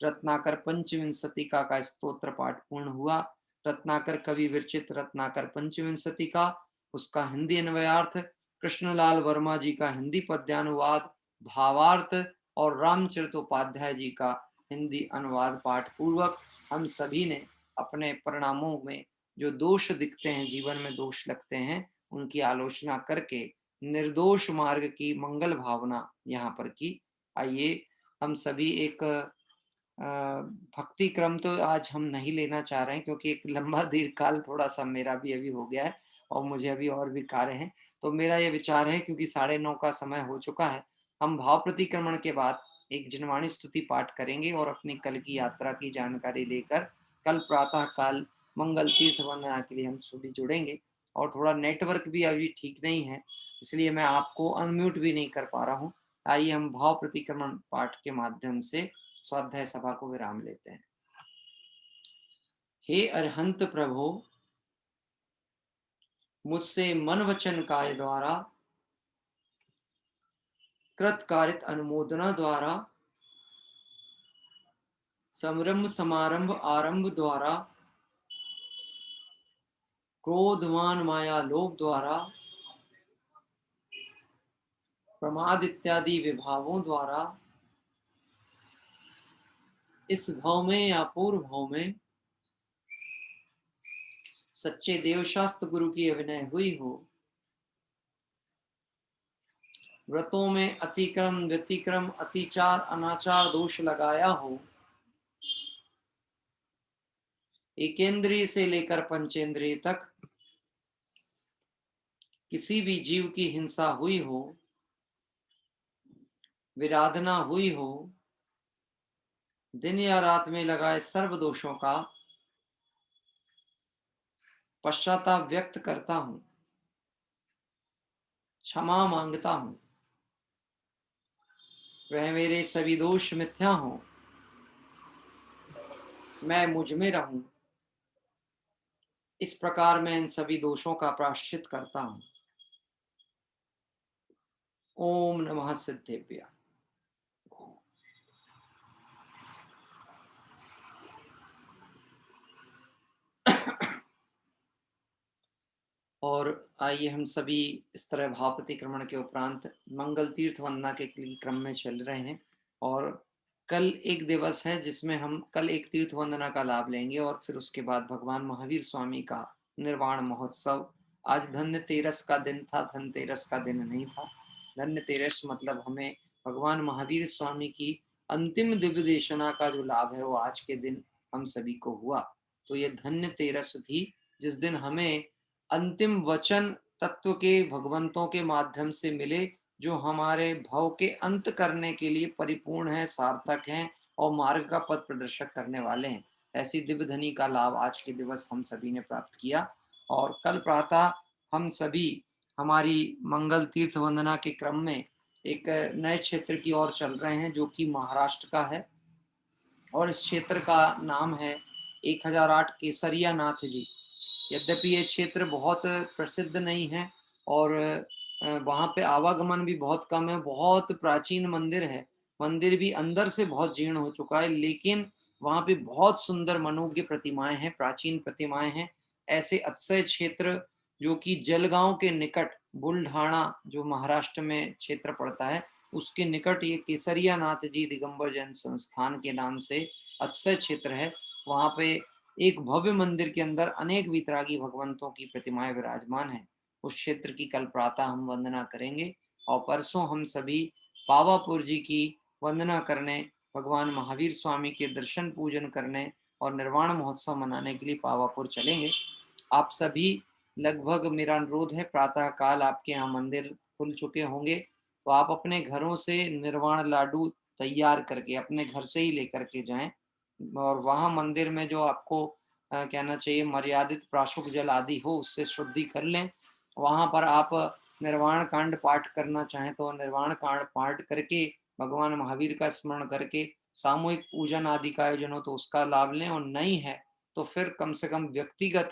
रत्नाकर पंचविंशतिका का स्तोत्र पाठ पूर्ण हुआ। रत्नाकर कवि विरचित रत्नाकर पंचविंशतिका, उसका हिंदी अन्वयार्थ, कृष्णलाल वर्मा जी का हिंदी पद्यानुवाद, भावार्थ और रामचरितोपाध्याय जी का हिंदी अनुवाद पाठ पूर्वक हम सभी ने अपने परिणामों में जो दोष दिखते हैं, जीवन में दोष लगते हैं, उनकी आलोचना करके निर्दोष मार्ग की मंगल भावना यहाँ पर की। आइए हम सभी एक भक्ति क्रम तो आज हम नहीं लेना चाह रहे हैं, क्योंकि एक लंबा दीर्घकाल थोड़ा सा मेरा भी अभी हो गया है और मुझे अभी और भी कार्य हैं। तो मेरा ये विचार है, क्योंकि 9:30 का समय हो चुका है, हम भाव प्रतिक्रमण के बाद एक जिनवाणी स्तुति पाठ करेंगे और अपनी कल की यात्रा की जानकारी लेकर कल प्रातः काल मंगल तीर्थ वंदना के लिए हम सभी जुड़ेंगे। और थोड़ा नेटवर्क भी अभी ठीक नहीं है, इसलिए मैं आपको अनम्यूट भी नहीं कर पा रहा हूँ। आइए हम भाव प्रतिक्रमण पाठ के माध्यम से स्वाध्याय सभा को विराम लेते हैं। हे अरहंत प्रभो, मुझसे मन वचन काय द्वारा कृत कारित अनुमोदना द्वारा संरंभ समारंभ आरंभ द्वारा क्रोधमान माया लोभ द्वारा प्रमाद इत्यादि विभावों द्वारा इस भाव में या पूर्व भाव में सच्चे देवशास्त्र गुरु की अभिनय हुई हो, व्रतों में अतिक्रम व्यतिक्रम अतिचार अनाचार दोष लगाया हो, एकेंद्रिय से लेकर पंचेंद्रिय तक किसी भी जीव की हिंसा हुई हो, विराधना हुई हो, दिन या रात में लगाए सर्व दोषों का पश्चाताप व्यक्त करता हूं, क्षमा मांगता हूं। वह मेरे सभी दोष मिथ्या हो, मैं मुझ में रहूं, इस प्रकार मैं इन सभी दोषों का प्रायश्चित करता हूं। ओम नमः सिद्धेभ्य। और आइए हम सभी इस तरह भाव प्रतिक्रमण के उपरांत मंगल तीर्थ वंदना के क्रम में चल रहे हैं। और कल एक दिवस है जिसमें हम कल एक तीर्थ वंदना का लाभ लेंगे और फिर उसके बाद भगवान महावीर स्वामी का निर्वाण महोत्सव। आज धन्यतेरस का दिन था, धनतेरस का दिन नहीं था। धन्यतेरस मतलब हमें भगवान महावीर स्वामी की अंतिम दिव्य देशना का जो लाभ है वो आज के दिन हम सभी को हुआ। तो ये धन्य तेरस थी जिस दिन हमें अंतिम वचन तत्व के भगवंतों के माध्यम से मिले, जो हमारे भव के अंत करने के लिए परिपूर्ण है, सार्थक हैं और मार्ग का पथ प्रदर्शक करने वाले हैं। ऐसी दिव्य धनी का लाभ आज के दिवस हम सभी ने प्राप्त किया। और कल प्रातः हम सभी हमारी मंगल तीर्थ वंदना के क्रम में एक नए क्षेत्र की ओर चल रहे हैं जो कि महाराष्ट्र का है, और इस क्षेत्र का नाम है 1008 केसरिया नाथ जी। यद्यपि ये क्षेत्र बहुत प्रसिद्ध नहीं है और वहाँ पे आवागमन भी बहुत कम है, बहुत प्राचीन मंदिर है, मंदिर भी अंदर से बहुत जीर्ण हो चुका है, लेकिन वहाँ पे बहुत सुंदर मनोज्ञ प्रतिमाएं हैं, प्राचीन प्रतिमाएं हैं। ऐसे अक्षय क्षेत्र जो कि जलगांव के निकट, बुलढाणा जो महाराष्ट्र में क्षेत्र पड़ता है, उसके निकट ये केसरिया नाथ जी दिगंबर जैन संस्थान के नाम से अक्षय क्षेत्र है। वहाँ पे एक भव्य मंदिर के अंदर अनेक वितरागी भगवंतों की प्रतिमाएं विराजमान हैं। उस क्षेत्र की कल प्रातः हम वंदना करेंगे और परसों हम सभी पावापुर जी की वंदना करने, भगवान महावीर स्वामी के दर्शन पूजन करने और निर्वाण महोत्सव मनाने के लिए पावापुर चलेंगे। आप सभी, लगभग मेरा अनुरोध है, प्रातः काल आपके यहाँ मंदिर खुल चुके होंगे, तो आप अपने घरों से निर्वाण लाडू तैयार करके अपने घर से ही लेकर के जाएं और वहाँ मंदिर में जो आपको कहना चाहिए मर्यादित प्राशुक जल आदि हो उससे शुद्धि कर लें। वहाँ पर आप निर्वाण कांड पाठ करना चाहें तो निर्वाण कांड पाठ करके भगवान महावीर का स्मरण करके सामूहिक पूजन आदि का आयोजन हो तो उसका लाभ लें, और नहीं है तो फिर कम से कम व्यक्तिगत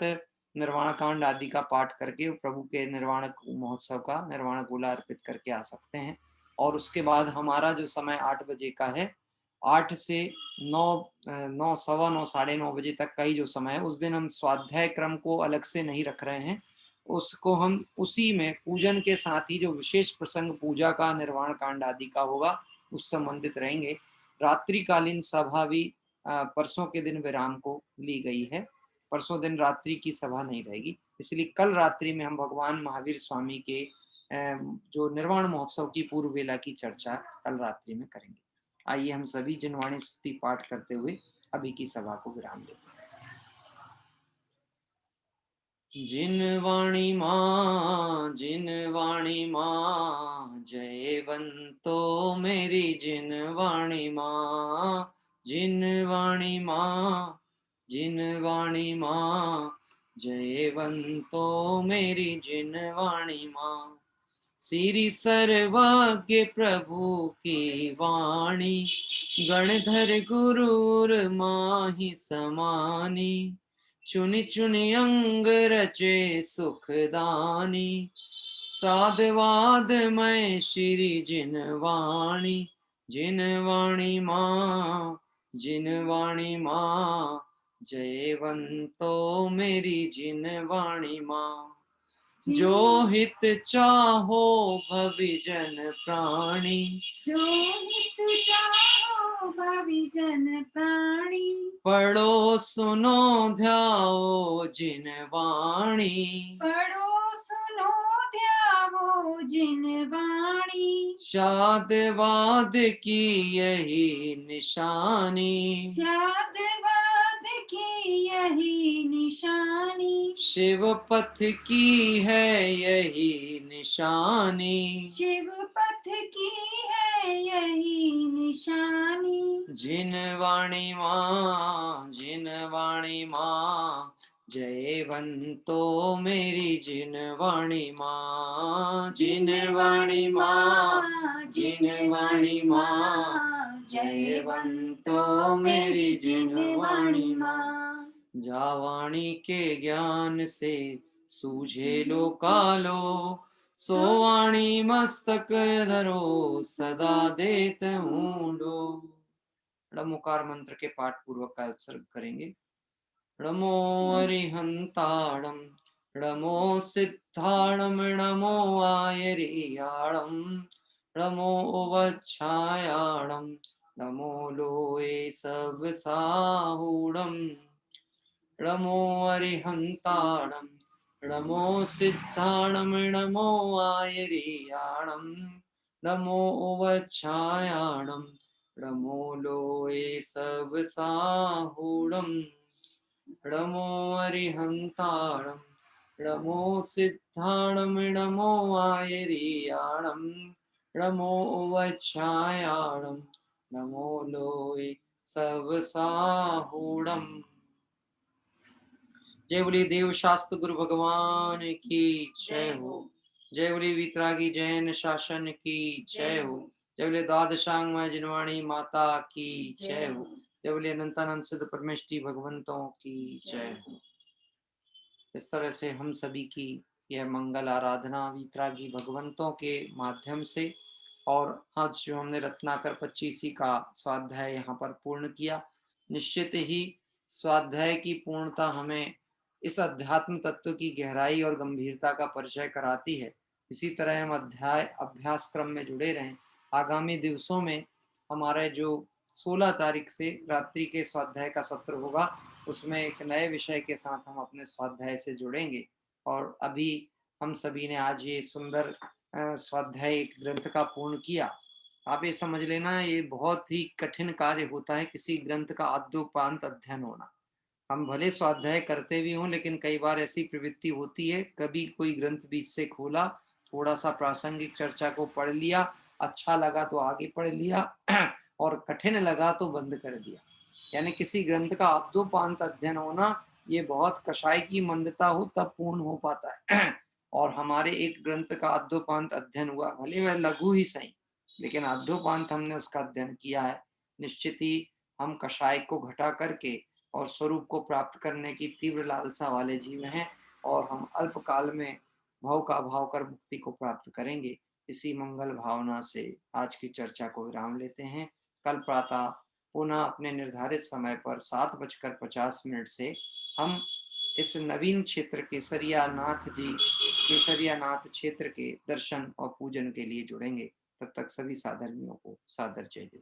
निर्वाण कांड आदि का पाठ करके प्रभु के निर्वाण महोत्सव का निर्वाण गोला अर्पित करके आ सकते हैं। और उसके बाद हमारा जो समय 8 बजे का है, 8 से 9 सवा 9 साढ़े 9 बजे तक का ही जो समय है, उस दिन हम स्वाध्याय क्रम को अलग से नहीं रख रहे हैं, उसको हम उसी में पूजन के साथ ही जो विशेष प्रसंग पूजा का निर्वाण कांड आदि का होगा उस संबंधित रहेंगे। रात्रिकालीन सभा भी परसों के दिन विराम को ली गई है, परसों दिन रात्रि की सभा नहीं रहेगी, इसलिए कल रात्रि में हम भगवान महावीर स्वामी के जो निर्वाण महोत्सव की पूर्व वेला की चर्चा कल रात्रि में करेंगे। आइए हम सभी जिनवाणी स्तुति पाठ करते हुए अभी की सभा को विराम देते हैं। जिनवाणी माँ जयवंतो मेरी जिनवाणी माँ, जिनवाणी माँ जयवंतो मेरी जिनवाणी माँ। श्री सर्वज्ञ प्रभु की वाणी, गणधर गुरुर माहि समानी। चुनि चुनि अंग रचे सुखदानी, साधवाद मैं श्री जिनवाणी, जिनवाणी माँ जयवंतो मेरी जिनवाणी माँ। जो हित चाहो भविजन प्राणी, जो हित चाहो भविजन प्राणी, पढ़ो सुनो ध्याओ जिनवाणी। पढ़ो सुनो ध्यावो जिनवाणी। शादवाद की यही निशानी, साधवाद की यही निशानी, शिव पथ की है यही निशानी। शिव पथ की है यही निशानी। जिनवाणी माँ जयवंतो मेरी जिनवाणी माँ, जिनवाणी माँ जयवंतो मेरी जिनवाणी माँ। जावाणी के ज्ञान से सूझे लो कालो, सोवाणी मस्तक धरो सदा देत हूँ डो। णमुकार मंत्र के पाठ पूर्वक का उत्सर्ग करेंगे। नमो अरिहंताणम, नमो सिद्धाणम, नमो आयरियाणम, नमो वच्छायाणम, नमो लोए सब साहूणम। नमो अरिहंताणम, नमो सिद्धाणम, नमो आयरियाणम, नमो वच्छायाणम, णमो लोये सब साहूणम णमो अरिहंताणम णमो सिद्धाणम णमो आयरियाणम णमो वच्छायाणम नमो लोये सब साहूणम। जय बोले देव शास्त्र गुरु भगवान की जय हो। जय बोले वितरागी जैन शासन की जय हो। जय बोले द्वादशांग में जिनवाणी माता की जय हो। जय बोले अनंतानंद सिद्ध परमेष्टि भगवंतों की जय हो। इस तरह से हम सभी की यह मंगल आराधना वितरागी भगवंतों के माध्यम से, और आज जो हमने रत्नाकर 25 का स्वाध्याय यहाँ पर पूर्ण किया, निश्चित ही स्वाध्याय की पूर्णता हमें इस अध्यात्म तत्व की गहराई और गंभीरता का परिचय कराती है। इसी तरह हम अध्याय अभ्यास क्रम में जुड़े रहें। आगामी दिवसों में हमारे जो 16 तारीख से रात्रि के स्वाध्याय का सत्र होगा, उसमें एक नए विषय के साथ हम अपने स्वाध्याय से जुड़ेंगे। और अभी हम सभी ने आज ये सुंदर स्वाध्याय एक ग्रंथ का पूर्ण किया। आप ये समझ लेना, ये बहुत ही कठिन कार्य होता है किसी ग्रंथ का आद्योपांत अध्ययन होना। हम भले स्वाध्याय करते भी हों, लेकिन कई बार ऐसी प्रवृत्ति होती है, कभी कोई ग्रंथ बीच से खोला, थोड़ा सा प्रासंगिक चर्चा को पढ़ लिया, अच्छा लगा तो आगे पढ़ लिया और कठिन लगा तो बंद कर दिया। यानी किसी ग्रंथ का आद्योपांत अध्ययन होना, ये बहुत कषाय की मंदता हो तब पूर्ण हो पाता है। और हमारे एक ग्रंथ का आद्योपांत अध्ययन हुआ, भले वह लघु ही सही, लेकिन आद्योपांत हमने उसका अध्ययन किया है। निश्चित ही हम कषाय को घटा करके और स्वरूप को प्राप्त करने की तीव्र लालसा वाले जीव हैं, और हम अल्पकाल में भाव का भाव कर मुक्ति को प्राप्त करेंगे। इसी मंगल भावना से आज की चर्चा को विराम लेते हैं। कल प्रातः पुनः अपने निर्धारित समय पर 7:50 से हम इस नवीन क्षेत्र केसरिया नाथ क्षेत्र के दर्शन और पूजन के लिए जुड़ेंगे। तब तक सभी साधर्मियों को सादर जय जय।